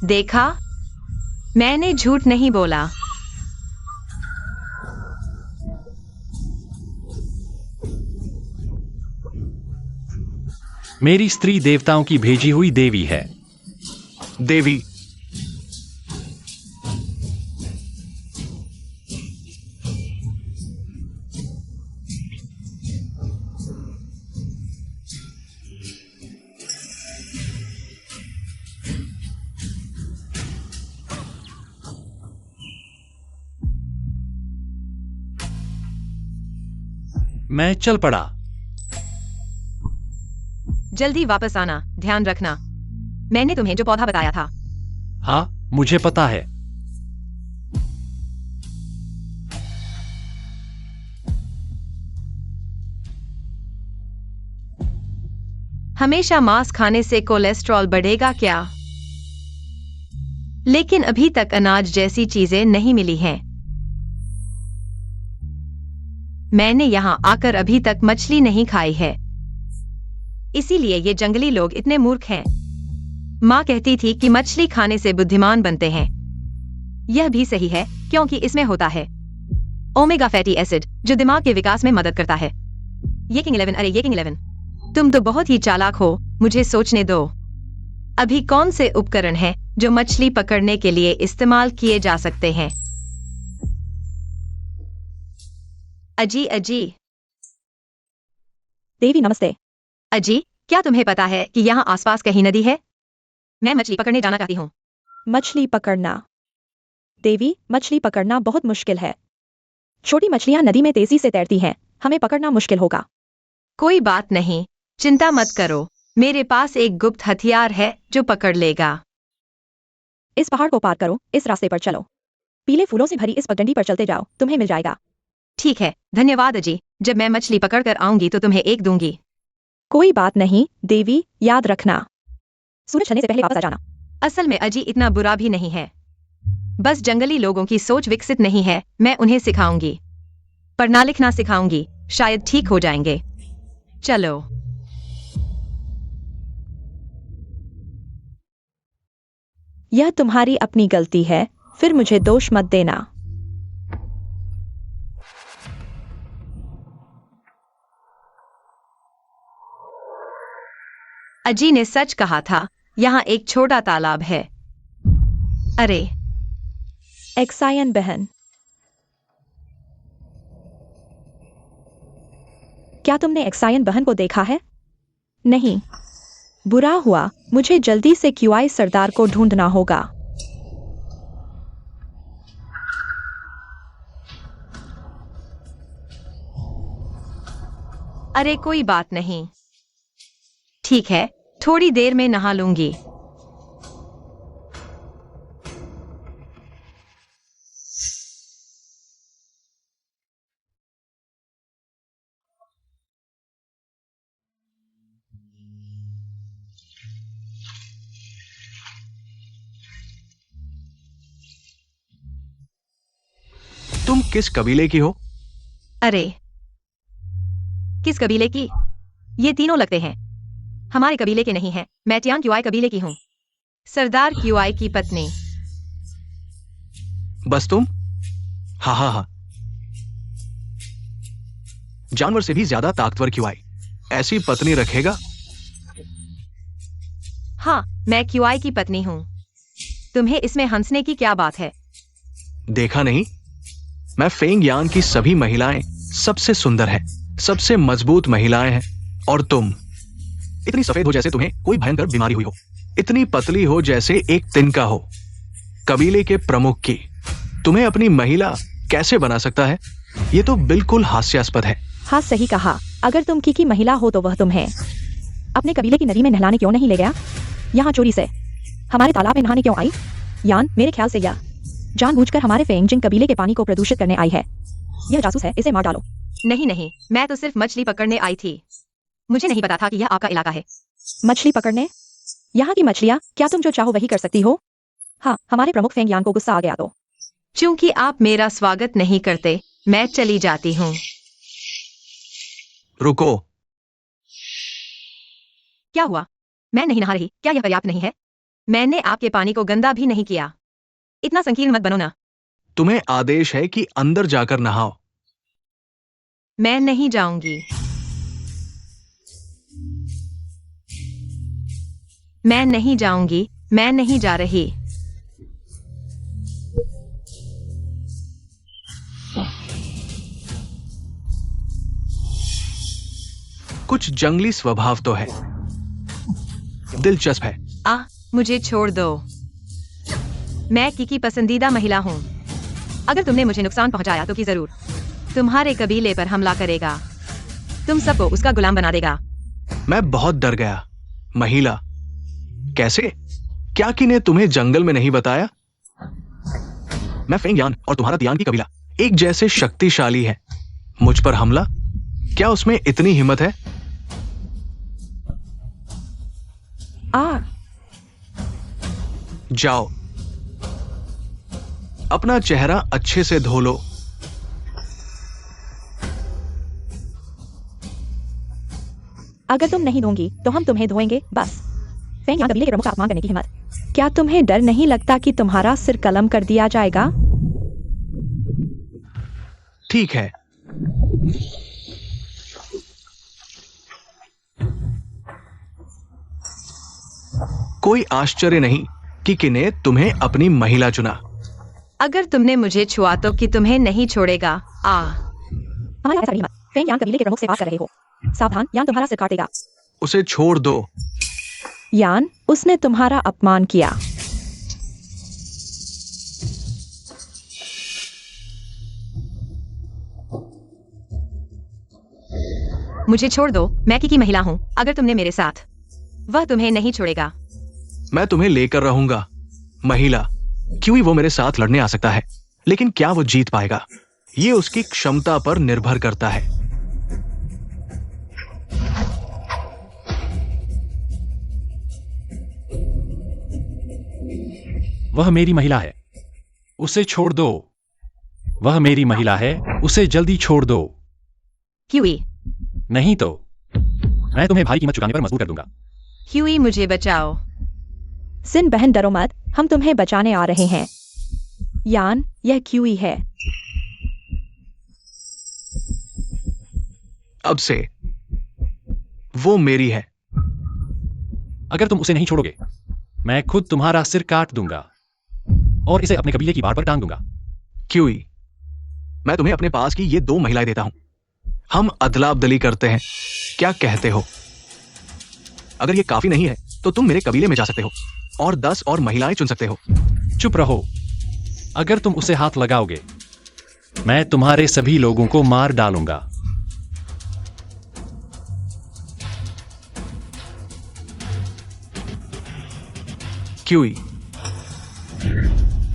देखा, मैंने झूठ नहीं बोला। मेरी स्त्री देवताओं की भेजी हुई देवी है। देवी, मैं चल पड़ा। जल्दी वापस आना, ध्यान रखना। मैंने तुम्हें जो पौधा बताया था। हाँ, मुझे पता है। हमेशा मांस खाने से कोलेस्ट्रॉल बढ़ेगा क्या? लेकिन अभी तक अनाज जैसी चीजें नहीं मिली हैं। मैंने यहां आकर अभी तक मछली नहीं खाई है, इसीलिए ये जंगली लोग इतने मूर्ख हैं। माँ कहती थी कि मछली खाने से बुद्धिमान बनते हैं। यह भी सही है क्योंकि इसमें होता है ओमेगा फैटी एसिड जो दिमाग के विकास में मदद करता है। ये किंग 11, अरे ये किंग 11, तुम तो बहुत ही चालाक हो। मुझे सोचने दो, अभी कौन से उपकरण हैं जो मछली पकड़ने के लिए इस्तेमाल किए जा सकते हैं? अजी अजी। देवी नमस्ते। अजी, क्या तुम्हें पता है कि यहाँ आसपास कहीं नदी है? मैं मछली पकड़ने जाना चाहती हूँ। मछली पकड़ना? देवी, मछली पकड़ना बहुत मुश्किल है। छोटी मछलियां नदी में तेजी से तैरती हैं, हमें पकड़ना मुश्किल होगा। कोई बात नहीं, चिंता मत करो। मेरे पास एक गुप्त हथियार है जो पकड़ लेगा। इस पहाड़ को पार करो, इस रास्ते पर चलो। पीले फूलों से भरी इस पगडंडी पर चलते जाओ, तुम्हें मिल जाएगा। ठीक है, धन्यवाद अजी। जब मैं मछली पकड़ कर आऊंगी तो तुम्हें एक दूंगी। कोई बात नहीं देवी, याद रखना सूरज ढलने से पहले वापस आ जाना। असल में अजी इतना बुरा भी नहीं है, बस जंगली लोगों की सोच विकसित नहीं है। मैं उन्हें सिखाऊंगी, पढ़ना लिखना सिखाऊंगी, शायद ठीक हो जाएंगे। चलो। यह तुम्हारी अपनी गलती है, फिर मुझे दोष मत देना। अजी ने सच कहा था, यहाँ एक छोटा तालाब है। अरे एक्सायन बहन, क्या तुमने एक्सायन बहन को देखा है? नहीं, बुरा हुआ। मुझे जल्दी से क्यूआई सरदार को ढूंढना होगा। अरे कोई बात नहीं। ठीक है, थोड़ी देर में नहा लूंगी। तुम किस कबीले की हो? अरे, किस कबीले की? ये तीनों लगते हैं हमारे कबीले के नहीं हैं। मैं टियान क्यूआई कबीले की हूँ, सरदार क्यूआई की पत्नी। बस तुम? हाँ हाँ हाँ, जानवर से भी ज्यादा ताकतवर क्यूआई ऐसी पत्नी रखेगा? हाँ, मैं क्यूआई की पत्नी हूँ। तुम्हें इसमें हंसने की क्या बात है? देखा नहीं, मैं फेंग यान की सभी महिलाएं सबसे सुंदर है, सबसे मजबूत महिलाएं हैं, और तुम इतनी सफेद हो जैसे तुम्हें कोई भयंकर बीमारी हुई हो, इतनी पतली हो जैसे एक तिनका हो। कबीले के प्रमुख की तुम्हें अपनी महिला कैसे बना सकता है? ये तो बिल्कुल हास्यास्पद है। हाँ सही कहा, अगर तुम की महिला हो तो वह तुम है। अपने कबीले की नदी में नहलाने क्यों नहीं ले गया? यहाँ चोरी से हमारे तालाब में नहाने क्यों आई? यान, मेरे ख्याल से यह जानबूझकर हमारे फेंगजिंग कबीले के पानी को प्रदूषित करने आई है। यह जासूस है, इसे मार डालो। नहीं नहीं, मैं तो सिर्फ मछली पकड़ने आई थी। मुझे नहीं पता था कि यह आपका इलाका है। मछली पकड़ने? यहाँ की मछलियाँ, क्या तुम जो चाहो वही कर सकती हो? हाँ, हमारे प्रमुख फेंग यान को गुस्सा आ गया तो। चूंकि आप मेरा स्वागत नहीं करते, मैं चली जाती हूँ। रुको। क्या हुआ? मैं नहीं नहा रही, क्या यह पर्याप्त नहीं है? मैंने आपके पानी को गंदा भी नहीं किया। इतना संकीर्ण मत बनो ना। तुम्हें आदेश है कि अंदर जाकर नहाओ। मैं नहीं जाऊंगी। मैं नहीं जाऊंगी, मैं नहीं जा रही। कुछ जंगली स्वभाव तो है, दिलचस्प है। मुझे छोड़ दो। मैं की पसंदीदा महिला हूँ। अगर तुमने मुझे नुकसान पहुंचाया तो की जरूर तुम्हारे कबीले पर हमला करेगा। तुम सबको उसका गुलाम बना देगा। मैं बहुत डर गया। महिला कैसे? क्या की ने तुम्हें जंगल में नहीं बताया? मैं फेंग यान और तुम्हारा तियान की कबीला एक जैसे शक्तिशाली है। मुझ पर हमला? क्या उसमें इतनी हिम्मत है? जाओ, अपना चेहरा अच्छे से धो लो। अगर तुम नहीं धोंगी तो हम तुम्हें धोएंगे, बस। फेंग यान कबीले के प्रमुख का अपमान करने की हिम्मत। क्या तुम्हें डर नहीं लगता कि तुम्हारा सिर कलम कर दिया जाएगा? ठीक है, कोई आश्चर्य नहीं कि किने तुम्हें अपनी महिला चुना। अगर तुमने मुझे छुआ तो कि तुम्हें नहीं छोड़ेगा। हमारे ऐसा नहीं मत। फेंग यान कबीले के प्रमुख से बात कर रहे हो। सावधान, यान तुम्हारा सिर काटेगा। उसे छोड़ दो। यान, उसने तुम्हारा अपमान किया। मुझे छोड़ दो, मैं की महिला हूँ। अगर तुमने मेरे साथ, वह तुम्हें नहीं छोड़ेगा। मैं तुम्हें लेकर रहूंगा। महिला, क्यों ही वो मेरे साथ लड़ने आ सकता है, लेकिन क्या वो जीत पाएगा? ये उसकी क्षमता पर निर्भर करता है। वह मेरी महिला है, उसे छोड़ दो। वह मेरी महिला है, उसे जल्दी छोड़ दो। क्यूई, नहीं तो मैं तुम्हें भारी कीमत चुकाने पर मजबूर कर दूंगा। क्यूई, मुझे बचाओ। सिन बहन, डरो मत, हम तुम्हें बचाने आ रहे हैं। यान, यह क्यूई है। अब से वो मेरी है। अगर तुम उसे नहीं छोड़ोगे, मैं खुद तुम्हारा सिर काट दूंगा और इसे अपने कबीले की बाड़ पर टांग दूंगा। क्यूई, मैं तुम्हें अपने पास की ये 2 महिलाएं देता हूं। हम अदला बदली करते हैं, क्या कहते हो? अगर ये काफी नहीं है तो तुम मेरे कबीले में जा सकते हो और 10 और महिलाएं चुन सकते हो। चुप रहो। अगर तुम उसे हाथ लगाओगे, मैं तुम्हारे सभी लोगों को मार डालूंगा। क्यूई,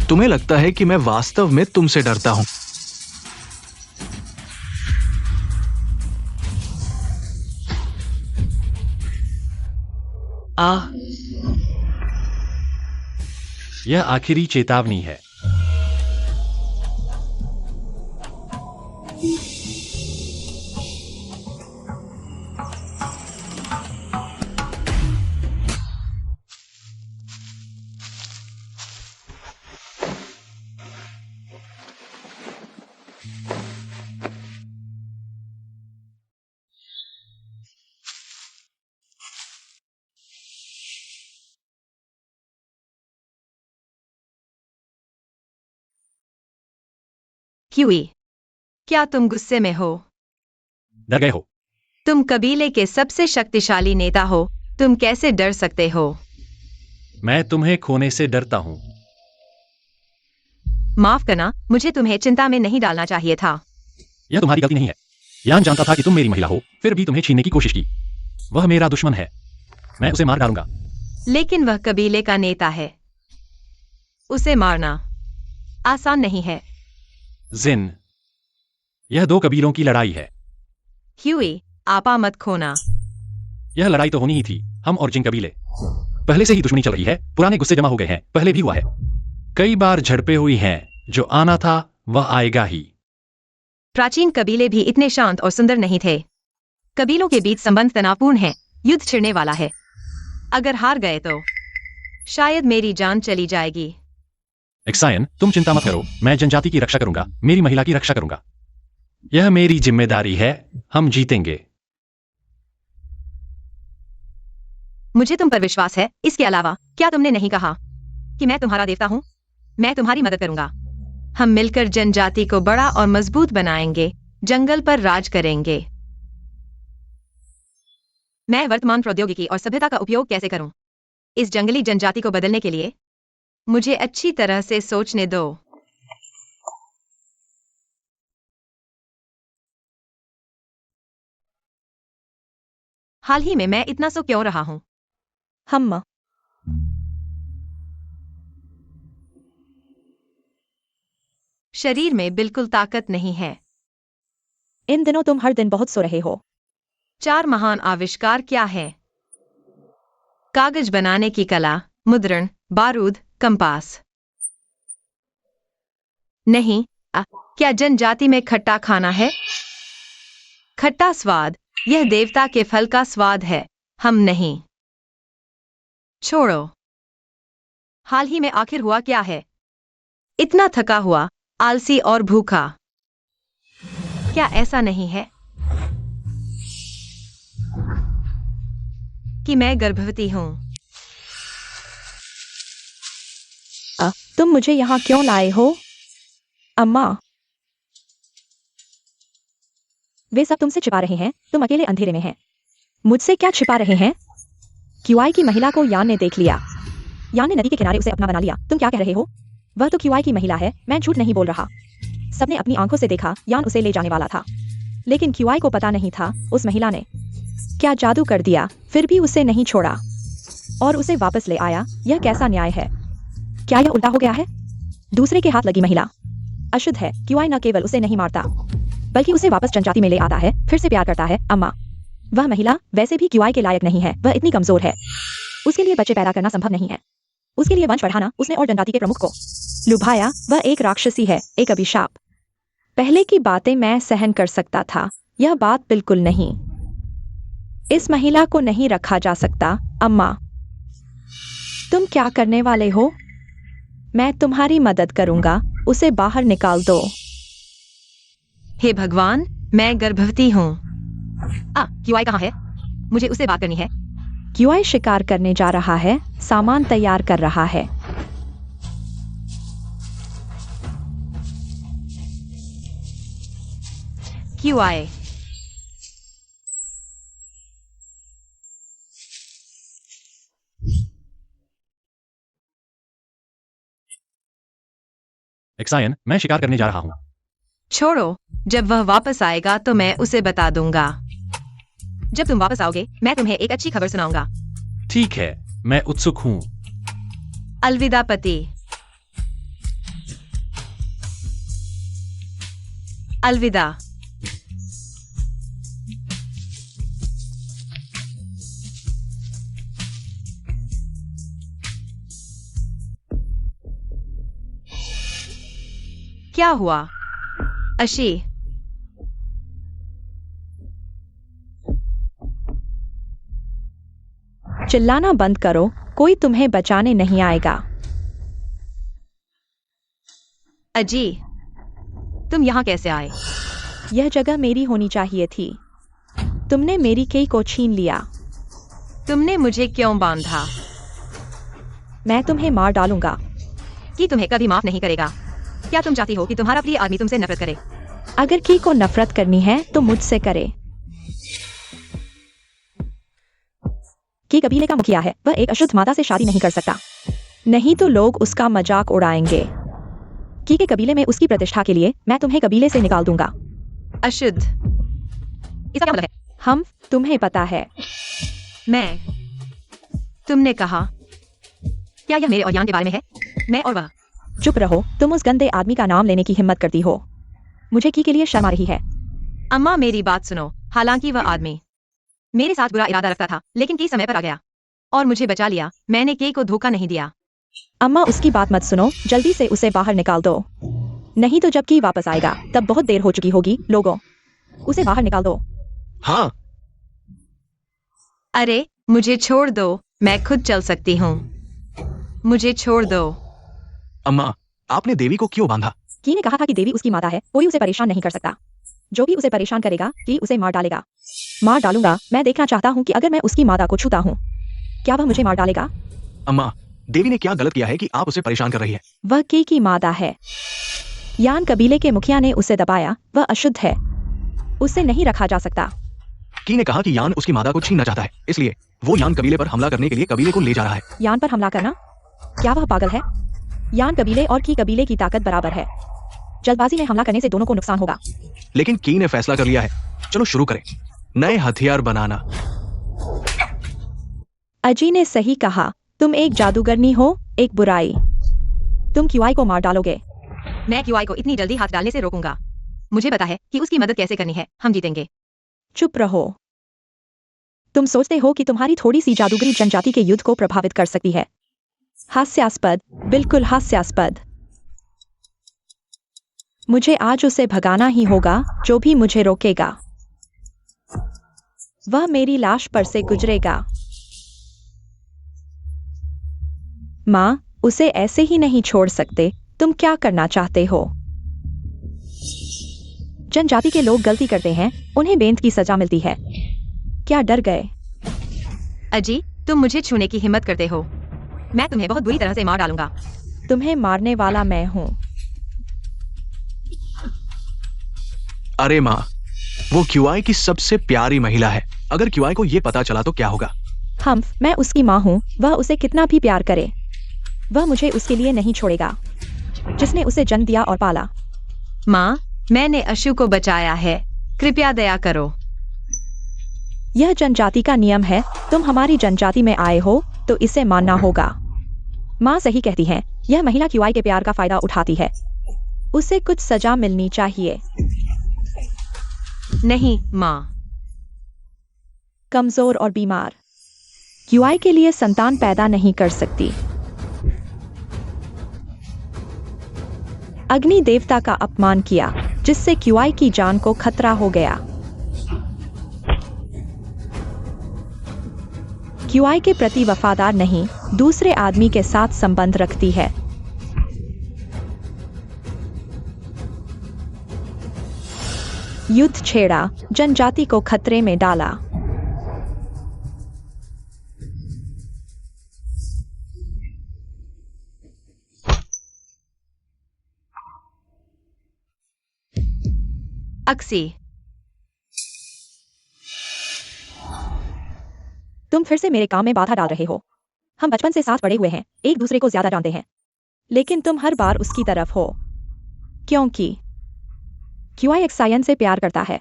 तुम्हें लगता है कि मैं वास्तव में तुमसे डरता हूं। यह आखिरी चेतावनी है। क्यूई, क्या तुम गुस्से में हो? डर गए हो? तुम कबीले के सबसे शक्तिशाली नेता हो, तुम कैसे डर सकते हो? मैं तुम्हें खोने से डरता हूं। माफ करना, मुझे तुम्हें चिंता में नहीं डालना चाहिए था। यह तुम्हारी गलती नहीं है। यान जानता था कि तुम मेरी महिला हो, फिर भी तुम्हें छीनने की कोशिश की। वह मेरा दुश्मन है, मैं उसे मार डालूंगा। लेकिन वह कबीले का नेता है, उसे मारना आसान नहीं है। जिन, यह दो कबीलों की लड़ाई है। क्यूई, आपा मत खोना। यह लड़ाई तो होनी ही थी। हम और जिन कबीले पहले से ही दुश्मनी चल रही है, पुराने गुस्से जमा हो गए हैं, पहले भी हुआ है। कई बार झड़पें हुई हैं, जो आना था वह आएगा ही। प्राचीन कबीले भी इतने शांत और सुंदर नहीं थे। कबीलों के बीच संबंध तनावपूर्ण है, युद्ध छिड़ने वाला है। अगर हार गए तो शायद मेरी जान चली जाएगी। एक्सायन, तुम चिंता मत करो, मैं जनजाति की रक्षा करूंगा, मेरी महिला की रक्षा करूंगा। यह मेरी जिम्मेदारी है, हम जीतेंगे। मुझे तुम पर विश्वास है। इसके अलावा क्या तुमने नहीं कहा कि मैं तुम्हारा देवता हूं? मैं तुम्हारी मदद करूंगा। हम मिलकर जनजाति को बड़ा और मजबूत बनाएंगे, जंगल पर राज करेंगे। मैं वर्तमान प्रौद्योगिकी और सभ्यता का उपयोग कैसे करूं इस जंगली जनजाति को बदलने के लिए? मुझे अच्छी तरह से सोचने दो। हाल ही में मैं इतना सो क्यों रहा हूं? हम शरीर में बिल्कुल ताकत नहीं है। इन दिनों तुम हर दिन बहुत सो रहे हो। 4 महान आविष्कार क्या है? कागज बनाने की कला, मुद्रण, बारूद, कंपास। नहीं, क्या जनजाति में खट्टा खाना है? खट्टा स्वाद, यह देवता के फल का स्वाद है, हम नहीं। छोड़ो। हाल ही में आखिर हुआ क्या है? इतना थका हुआ, आलसी और भूखा। क्या ऐसा नहीं है कि मैं गर्भवती हूं? तुम मुझे यहाँ क्यों लाए हो? अम्मा, वे सब तुमसे छिपा रहे हैं, तुम अकेले अंधेरे में हैं। मुझसे क्या छिपा रहे हैं? क्यूआई की महिला को यान ने देख लिया। यान ने नदी के किनारे उसे अपना बना लिया। तुम क्या कह रहे हो? वह तो क्यूआई की महिला है, मैं झूठ नहीं बोल रहा। सबने अपनी आंखों से देखा, यान उसे ले जाने वाला था। लेकिन क्यूआई को पता नहीं था, उस महिला ने क्या जादू कर दिया, फिर भी उसे नहीं छोड़ा और उसे वापस ले आया। यह कैसा न्याय है? क्या यह उल्टा हो गया है? दूसरे के हाथ लगी महिला अशुद्ध है। क्यूआई न केवल उसे नहीं मारता, बल्कि उसे वापस जनजाति में ले आता है, फिर से प्यार करता है। अम्मा, वह महिला वैसे भी क्यूआई के लायक नहीं है, वह इतनी कमजोर है। उसके लिए बच्चे पैदा करना संभव नहीं है। उसके लिए वंश बढ़ाना, उसने और जनजाति के प्रमुख को लुभाया। वह एक राक्षसी है, एक अभिशाप। पहले की बातें मैं सहन कर सकता था, यह बात बिल्कुल नहीं। इस महिला को नहीं रखा जा सकता। अम्मा, तुम क्या करने वाले हो? मैं तुम्हारी मदद करूंगा, उसे बाहर निकाल दो। हे भगवान, मैं गर्भवती हूं। क्यूआई कहाँ है? मुझे उससे बात करनी है। क्यूआई शिकार करने जा रहा है, सामान तैयार कर रहा है। क्यूआई, एक्सायन, मैं शिकार करने जा रहा हूं। छोड़ो, जब वह वापस आएगा तो मैं उसे बता दूंगा। जब तुम वापस आओगे, मैं तुम्हें एक अच्छी खबर सुनाऊंगा। ठीक है, मैं उत्सुक हूं। अलविदा पति। अलविदा। क्या हुआ अशी? चिल्लाना बंद करो, कोई तुम्हें बचाने नहीं आएगा। अजी, तुम यहाँ कैसे आए? यह जगह मेरी होनी चाहिए थी। तुमने मेरी केई को छीन लिया। तुमने मुझे क्यों बांधा? मैं तुम्हें मार डालूंगा। कि तुम्हें कभी माफ नहीं करेगा। क्या तुम चाहती हो कि तुम्हारा प्रिय आदमी तुमसे नफरत करे? अगर की को नफरत करनी है तो मुझसे करे। की कबीले का मुखिया है, वह एक अशुद्ध माता से शादी नहीं कर सकता, नहीं तो लोग उसका मजाक उड़ाएंगे। की के कबीले में उसकी प्रतिष्ठा के लिए मैं तुम्हें कबीले से निकाल दूंगा। अशुद्ध, इसका क्या मतलब है? हम, तुम्हें पता है। मैं, तुमने कहा, क्या यह मेरे और यान के बारे में है? मैं और वह। चुप रहो, तुम उस गंदे आदमी का नाम लेने की हिम्मत करती हो। मुझे की के लिए शर्म आ रही है। अम्मा मेरी बात सुनो। हालांकि वह आदमी मेरे साथ बुरा इरादा रखता था, लेकिन की समय पर आ गया और मुझे बचा लिया। मैंने के को धोखा नहीं दिया। अम्मा उसकी बात मत सुनो, जल्दी से उसे बाहर निकाल दो, नहीं तो जब की वापस आएगा तब बहुत देर हो चुकी होगी। लोगों, उसे बाहर निकाल दो। हाँ, अरे मुझे छोड़ दो, मैं खुद चल सकती हूँ। मुझे छोड़ दो। अम्मा, आपने देवी को क्यों बांधा? की ने कहा था कि देवी उसकी माता है, कोई उसे परेशान नहीं कर सकता। जो भी उसे परेशान करेगा की उसे मार डालेगा। मार डालूंगा। मैं देखना चाहता हूँ कि अगर मैं उसकी माता को छूता हूँ, क्या वह मुझे मार डालेगा? अम्मा, देवी ने क्या गलत किया है कि आप उसे परेशान कर रही है? वह की माता है। यान कबीले के मुखिया ने उसे दबाया, वह अशुद्ध है, उसे नहीं रखा जा सकता। की ने कहा कि यान उसकी माता को छीनना चाहता है, इसलिए वो यान कबीले पर हमला करने के लिए कबीले को ले जा रहा है। यान पर हमला करना? क्या वह पागल है? यान कबीले और की कबीले की ताकत बराबर है। जल्दबाजी में हमला करने से दोनों को नुकसान होगा। लेकिन की ने फैसला कर लिया है। चलो शुरू करें। नए हथियार बनाना। अजी ने सही कहा, तुम एक जादूगरनी हो, एक बुराई। तुम क्यूआई को मार डालोगे। मैं क्यूआई को इतनी जल्दी हाथ डालने से रोकूंगा। मुझे पता है कि उसकी मदद कैसे करनी है। हम जीतेंगे। चुप रहो। तुम सोचते हो कि तुम्हारी थोड़ी सी जादूगरी जनजाति के युद्ध को प्रभावित कर सकती है? हास्यास्पद, बिल्कुल हास्यास्पद। मुझे आज उसे भगाना ही होगा, जो भी मुझे रोकेगा। वह मेरी लाश पर से गुजरेगा। माँ, उसे ऐसे ही नहीं छोड़ सकते। तुम क्या करना चाहते हो? जनजाति के लोग गलती करते हैं, उन्हें बेंत की सजा मिलती है। क्या डर गए? अजी, तुम मुझे छूने की हिम्मत करते हो। मैं तुम्हें बहुत बुरी तरह से मार डालूंगा। तुम्हें मारने वाला मैं हूँ। अरे माँ, वो क्यूआई की सबसे प्यारी महिला है। अगर क्यूआई को ये पता चला तो क्या होगा? मैं उसकी माँ हूँ, वह उसे कितना भी प्यार करे, वह मुझे उसके लिए नहीं छोड़ेगा, जिसने उसे जन्म दिया और पाला। माँ, मैंने अशु को बचाया है, कृपया दया करो। यह जनजाति का नियम है, तुम हमारी जनजाति में आए हो तो इसे मानना होगा। माँ सही कहती हैं, यह महिला क्यूआई के प्यार का फायदा उठाती है, उसे कुछ सजा मिलनी चाहिए। नहीं माँ। कमजोर और बीमार क्यूआई के लिए संतान पैदा नहीं कर सकती। अग्नि देवता का अपमान किया, जिससे क्यूआई की जान को खतरा हो गया। क्यूआई के प्रति वफादार नहीं, दूसरे आदमी के साथ संबंध रखती है। युद्ध छेड़ा, जनजाति को खतरे में डाला। अक्सी, तुम फिर से मेरे काम में बाधा डाल रहे हो। हम बचपन से साथ बड़े हुए हैं, एक दूसरे को ज्यादा जानते हैं, लेकिन तुम हर बार उसकी तरफ हो। क्योंकि क्यूआई एक्सायन से प्यार करता है,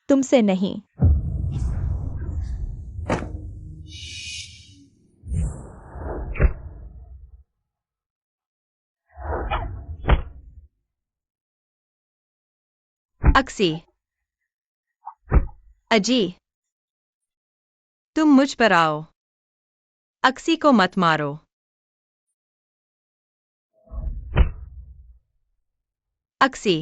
तुमसे नहीं। अक्सी, अजी, तुम मुझ पर आओ। अक्सी को मत मारो। अक्सी,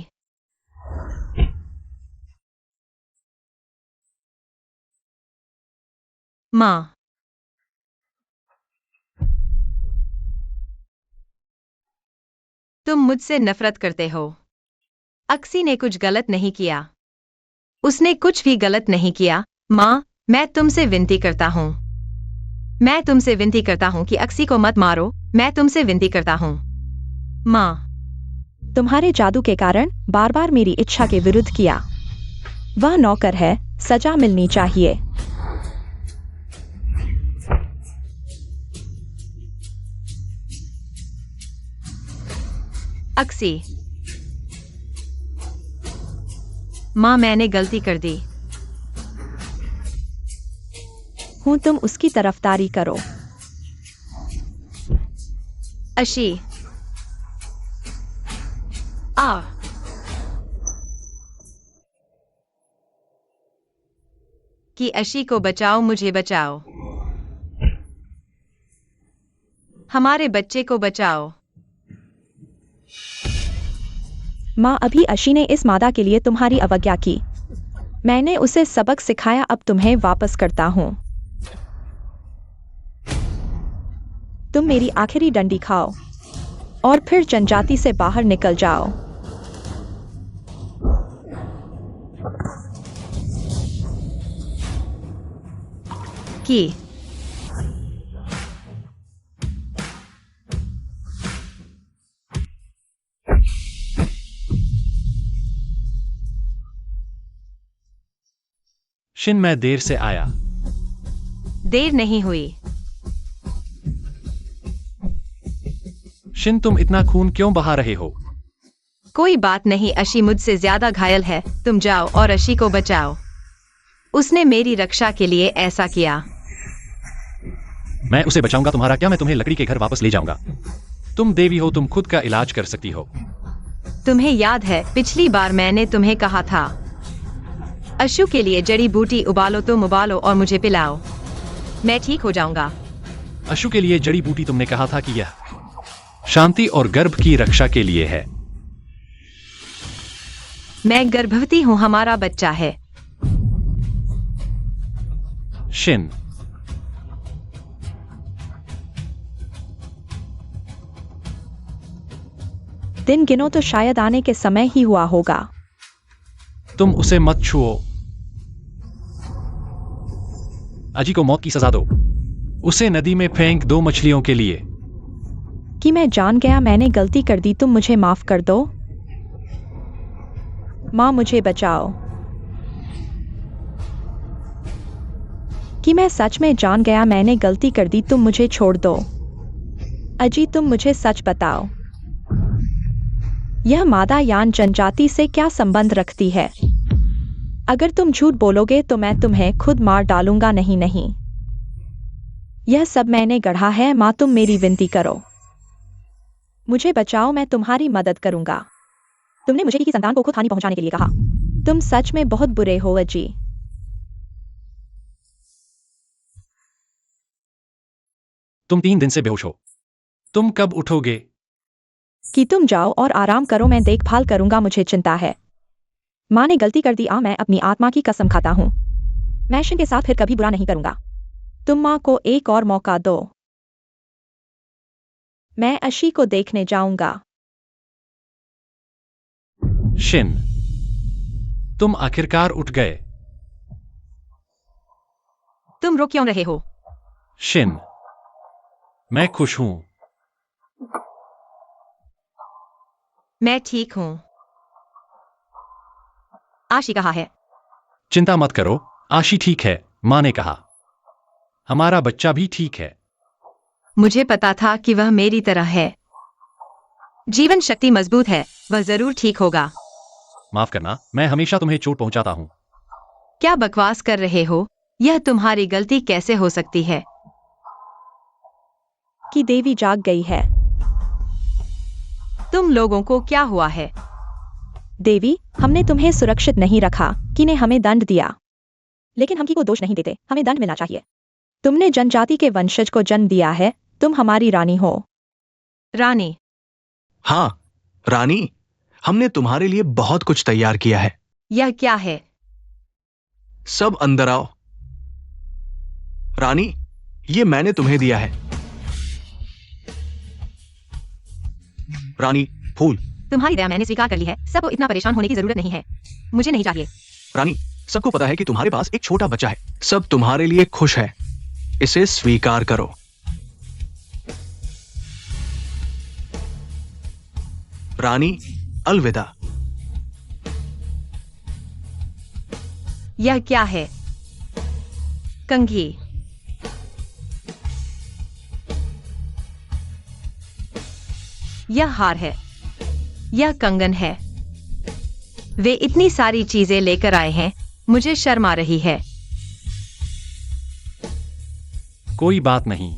माँ, तुम मुझसे नफरत करते हो। अक्सी ने कुछ गलत नहीं किया। उसने कुछ भी गलत नहीं किया। माँ, मैं तुमसे विनती करता हूँ। मैं तुमसे विनती करता हूँ कि अक्सी को मत मारो। मैं तुमसे विनती करता हूँ। माँ, तुम्हारे जादू के कारण बार बार मेरी इच्छा के विरुद्ध किया। वह नौकर है, सजा मिलनी चाहिए। अक्सी, माँ, मैंने गलती कर दी। हूँ, तुम उसकी तरफदारी करो। अशी, आ, कि अशी को बचाओ, मुझे बचाओ। हमारे बच्चे को बचाओ। माँ, अभी अशी ने इस मादा के लिए तुम्हारी अवज्ञा की। मैंने उसे सबक सिखाया, अब तुम्हें वापस करता हूँ। तुम मेरी आखिरी डंडी खाओ और फिर जनजाति से बाहर निकल जाओ। कि शिन, मैं देर से आया। देर नहीं हुई। शिन, तुम इतना खून क्यों बहा रहे हो? कोई बात नहीं, अशी मुझसे ज्यादा घायल है। तुम जाओ और अशी को बचाओ। उसने मेरी रक्षा के लिए ऐसा किया। मैं उसे बचाऊंगा, तुम्हारा क्या? मैं तुम्हें लकड़ी के घर वापस ले जाऊंगा। तुम देवी हो, तुम खुद का इलाज कर सकती हो। तुम्हें याद है पिछली बार मैंने तुम्हें कहा था, अशु के लिए जड़ी बूटी उबालो, तुम उबालो और मुझे पिलाओ, मैं ठीक हो जाऊंगा। अशु के लिए जड़ी बूटी तुमने कहा था कि यह शांति और गर्भ की रक्षा के लिए है। मैं गर्भवती हूँ, हमारा बच्चा है। शिन, दिन गिनो तो शायद आने के समय ही हुआ होगा। तुम उसे मत छुओ। अजी को मौत की सजा दो। उसे नदी में फेंक दो मछलियों के लिए। कि मैं जान गया, मैंने गलती कर दी, तुम मुझे माफ कर दो। माँ, मुझे बचाओ। कि मैं सच में जान गया, मैंने गलती कर दी, तुम मुझे छोड़ दो। अजी, तुम मुझे सच बताओ, यह मादा यान जनजाति से क्या संबंध रखती है? अगर तुम झूठ बोलोगे तो मैं तुम्हें खुद मार डालूंगा। नहीं नहीं, यह सब मैंने गढ़ा है। माँ, तुम मेरी विनती करो, मुझे बचाओ, मैं तुम्हारी मदद करूंगा। तुमने मुझे की संतान को खुद हानि पहुंचाने के लिए कहा। तुम सच में बहुत बुरे हो अजी। तुम 3 दिन से बेहोश हो। तुम कब उठोगे? कि तुम जाओ और आराम करो, मैं देखभाल करूंगा, मुझे चिंता है। माँ ने गलती कर दी, मैं अपनी आत्मा की कसम खाता हूँ। मैं शिन के साथ फिर कभी बुरा नहीं करूंगा। तुम माँ को एक और मौका दो। मैं अशी को देखने जाऊंगा। शिन, तुम आखिरकार उठ गए। तुम रो क्यों रहे हो? शिन, मैं खुश हूं। मैं ठीक हूँ। आशी कहाँ है? चिंता मत करो, आशी ठीक है, माँ ने कहा। हमारा बच्चा भी ठीक है। मुझे पता था कि वह मेरी तरह है। जीवन शक्ति मजबूत है, वह जरूर ठीक होगा। माफ करना, मैं हमेशा तुम्हें चोट पहुंचाता हूं। क्या बकवास कर रहे हो? यह तुम्हारी गलती कैसे हो सकती है? कि देवी जाग गई है। तुम लोगों को क्या हुआ है? देवी, हमने तुम्हें सुरक्षित नहीं रखा, कि ने हमें दंड दिया। लेकिन हम की को दोष नहीं देते, हमें दंड मिलना चाहिए। तुमने जनजाति के वंशज को जन्म दिया है, तुम हमारी रानी हो। रानी? हाँ रानी, हमने तुम्हारे लिए बहुत कुछ तैयार किया है। यह क्या है? सब अंदर आओ। रानी, ये मैंने तुम्हें दिया है। रानी, फूल। तुम्हारी दया मैंने स्वीकार कर ली है, सबको इतना परेशान होने की जरूरत नहीं है, मुझे नहीं चाहिए। रानी, सबको पता है कि तुम्हारे पास एक छोटा बच्चा है, सब तुम्हारे लिए खुश है, इसे स्वीकार करो। रानी, अलविदा। यह क्या है? कंघी। यह हार है, यह कंगन है। वे इतनी सारी चीजें लेकर आए हैं, मुझे शर्म आ रही है। कोई बात नहीं,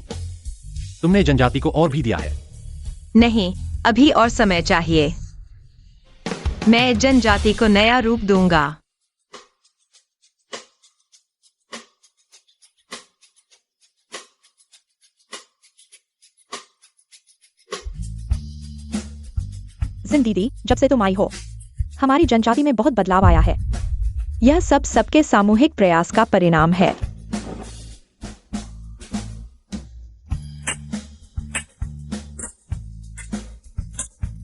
तुमने जनजाति को और भी दिया है। नहीं, अभी और समय चाहिए। मैं जनजाति को नया रूप दूंगा। जिन दीदी, जब से तुम आई हो, हमारी जनजाति में बहुत बदलाव आया है। यह सब सबके सामूहिक प्रयास का परिणाम है।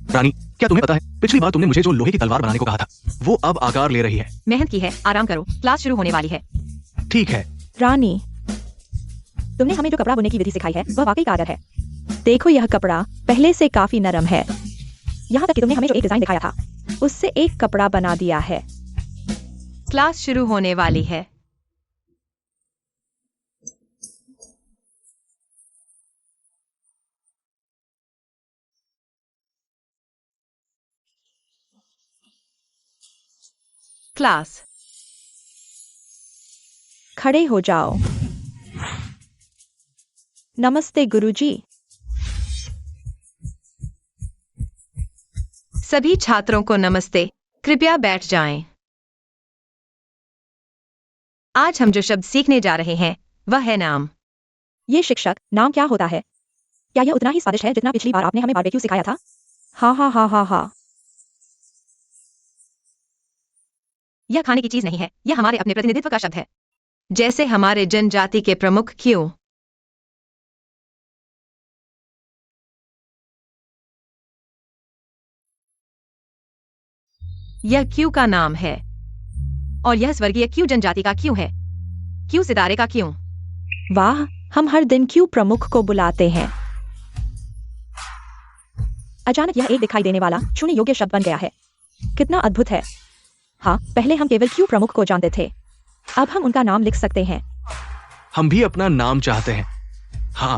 रानी, क्या तुम्हें पता है, पिछली बार तुमने मुझे जो लोहे की तलवार बनाने को कहा था, वो अब आकार ले रही है। मेहनत की है, आराम करो, क्लास शुरू होने वाली है। ठीक है। रानी, तुमने हमें जो कपड़ा बुनने की विधि सिखाई है, वह वाकई कारगर है। देखो, यह कपड़ा पहले से काफी नरम है। यहाँ तक कि तुमने हमें जो एक डिजाइन दिखाया था, उससे एक कपड़ा बना दिया है। क्लास शुरू होने वाली है। क्लास, खड़े हो जाओ। नमस्ते गुरुजी। सभी छात्रों को नमस्ते, कृपया बैठ जाएं। आज हम जो शब्द सीखने जा रहे हैं, वह है नाम। ये शिक्षक, नाम क्या होता है? क्या यह उतना ही स्वादिष्ट है जितना पिछली बार आपने हमें बारबेक्यू सिखाया था? हाँ हाँ हाँ हाँ हाँ। यह खाने की चीज नहीं है, यह हमारे अपने प्रतिनिधित्व का शब्द है। जैसे हमारे जनजाति के प्रमुख क्यों। यह क्यू का नाम है, और यह स्वर्गीय क्यू जनजाति का क्यों है। क्यू सितारे का क्यों। वाह, हम हर दिन क्यों प्रमुख को बुलाते हैं। अचानक यह एक दिखाई देने वाला छूने योग्य शब्द बन गया है। कितना अद्भुत है। हाँ, पहले हम केवल क्यू प्रमुख को जानते थे, अब हम उनका नाम लिख सकते हैं। हम भी अपना नाम चाहते हैं। हाँ।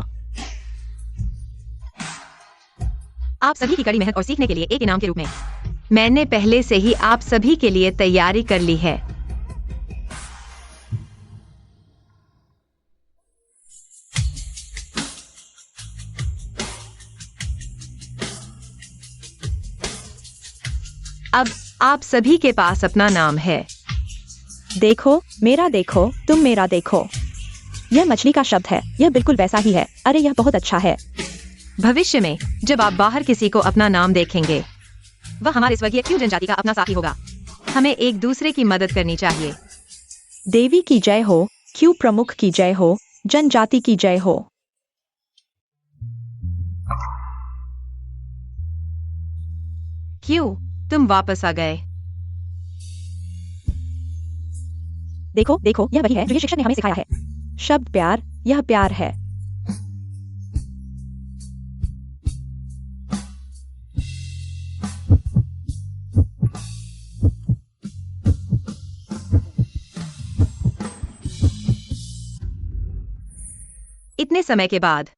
आप सभी की कड़ी मेहनत और सीखने के लिए एक इनाम के रूप में मैंने पहले से ही आप सभी के लिए तैयारी कर ली है। अब आप सभी के पास अपना नाम है। देखो, मेरा देखो, तुम मेरा देखो। यह मछली का शब्द है, यह बिल्कुल वैसा ही है। अरे, यह बहुत अच्छा है। भविष्य में जब आप बाहर किसी को अपना नाम देखेंगे, वह हमारे स्वर्गीय क्यू जनजाति का अपना साथी होगा। हमें एक दूसरे की मदद करनी चाहिए। देवी की जय हो, क्यू प्रमुख की जय हो, जनजाति की जय हो। क्यू, तुम वापस आ गए। देखो देखो, यह वही है जो ये शिक्षक ने हमें सिखाया है। शब्द प्यार, यह प्यार है। इतने समय के बाद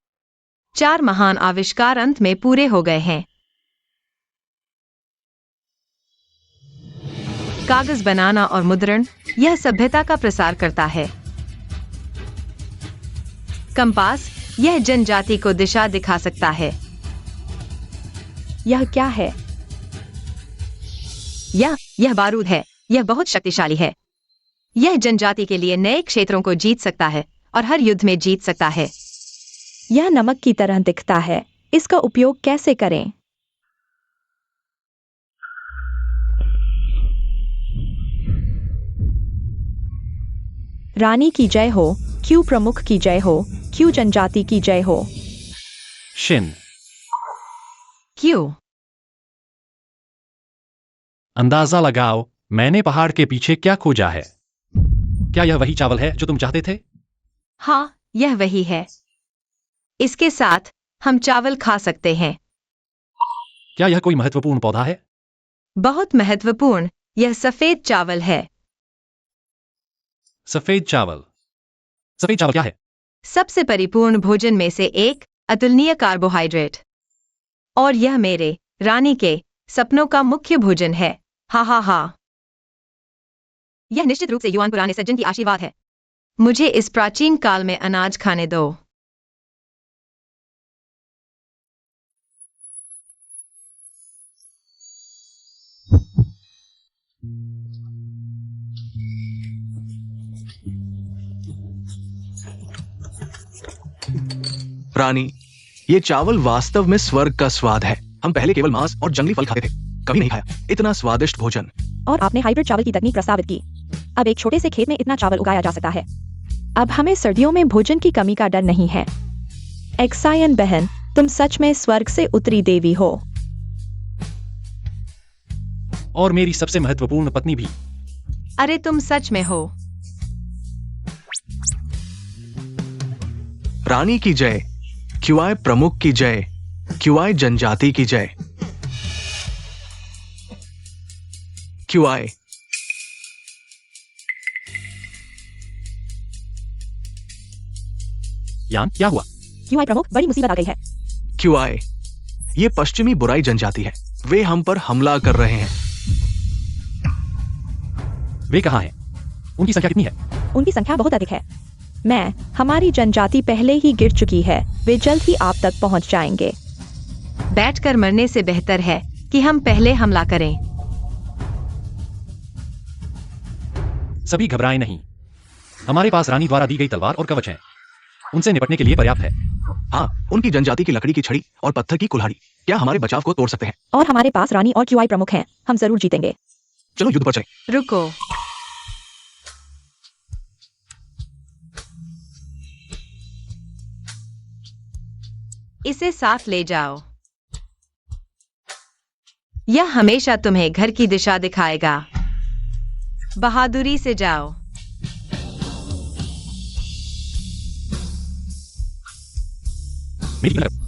4 महान आविष्कार अंत में पूरे हो गए हैं। कागज बनाना और मुद्रण, यह सभ्यता का प्रसार करता है। कंपास, यह जनजाति को दिशा दिखा सकता है। यह क्या है? यह बारूद है। यह बहुत शक्तिशाली है। यह जनजाति के लिए नए क्षेत्रों को जीत सकता है और हर युद्ध में जीत सकता है। यह नमक की तरह दिखता है। इसका उपयोग कैसे करें? रानी की जय हो। क्यू प्रमुख की जय हो। क्यू जनजाति की जय हो। शिन। क्यों? अंदाजा लगाओ, मैंने पहाड़ के पीछे क्या खोजा है। क्या यह वही चावल है जो तुम चाहते थे? हाँ, यह वही है। इसके साथ हम चावल खा सकते हैं। क्या यह कोई महत्वपूर्ण पौधा है? बहुत महत्वपूर्ण। यह सफेद चावल है। सफेद चावल। सफेद चावल क्या है? सबसे परिपूर्ण भोजन में से एक, अतुलनीय कार्बोहाइड्रेट। और यह मेरे रानी के सपनों का मुख्य भोजन है। हा हा हा। यह निश्चित रूप से युआन पुराने सज्जन की आशीर्वाद है। मुझे इस प्राचीन काल में अनाज खाने दो। रानी, ये चावल वास्तव में स्वर्ग का स्वाद है। हम पहले केवल मांस और जंगली फल खाते थे, कभी नहीं खाया इतना स्वादिष्ट भोजन। और आपने हाइब्रिड चावल की तकनीक प्रस्तावित की। अब एक छोटे से खेत में इतना चावल उगाया जा सकता है। अब हमें सर्दियों में भोजन की कमी का डर नहीं है। एक्सायन बहन, तुम सच में स्वर्ग से उतरी देवी हो। और मेरी सबसे महत्वपूर्ण पत्नी भी। अरे तुम सच में हो। रानी की जय। क्यूआई प्रमुख की जय। क्यूआई जनजाति की जय। क्यूआई। यान, क्या हुआ? क्यूआई प्रमुख, बड़ी मुसीबत आ गई है। क्यूआई, ये पश्चिमी बुराई जनजाति है। वे हम पर हमला कर रहे हैं। वे कहाँ हैं? उनकी संख्या कितनी है? उनकी संख्या बहुत अधिक है। हमारी जनजाति पहले ही गिर चुकी है। वे जल्द ही आप तक पहुंच जाएंगे। बैठकर मरने से बेहतर है कि हम पहले हमला करें। सभी घबराएं नहीं। हमारे पास रानी द्वारा दी गई तलवार और कवच हैं। उनसे निपटने के लिए पर्याप्त है। हाँ, उनकी जनजाति की लकड़ी की छड़ी और पत्थर की कुल्हाड़ी क्या हमारे बचाव को तोड़ सकते हैं? और हमारे पास रानी और क्यूआई प्रमुख हैं। हम जरूर जीतेंगे। चलो युद्ध पर चलें। रुको। इसे साथ ले जाओ। यह हमेशा तुम्हें घर की दिशा दिखाएगा। बहादुरी से जाओ। मेरी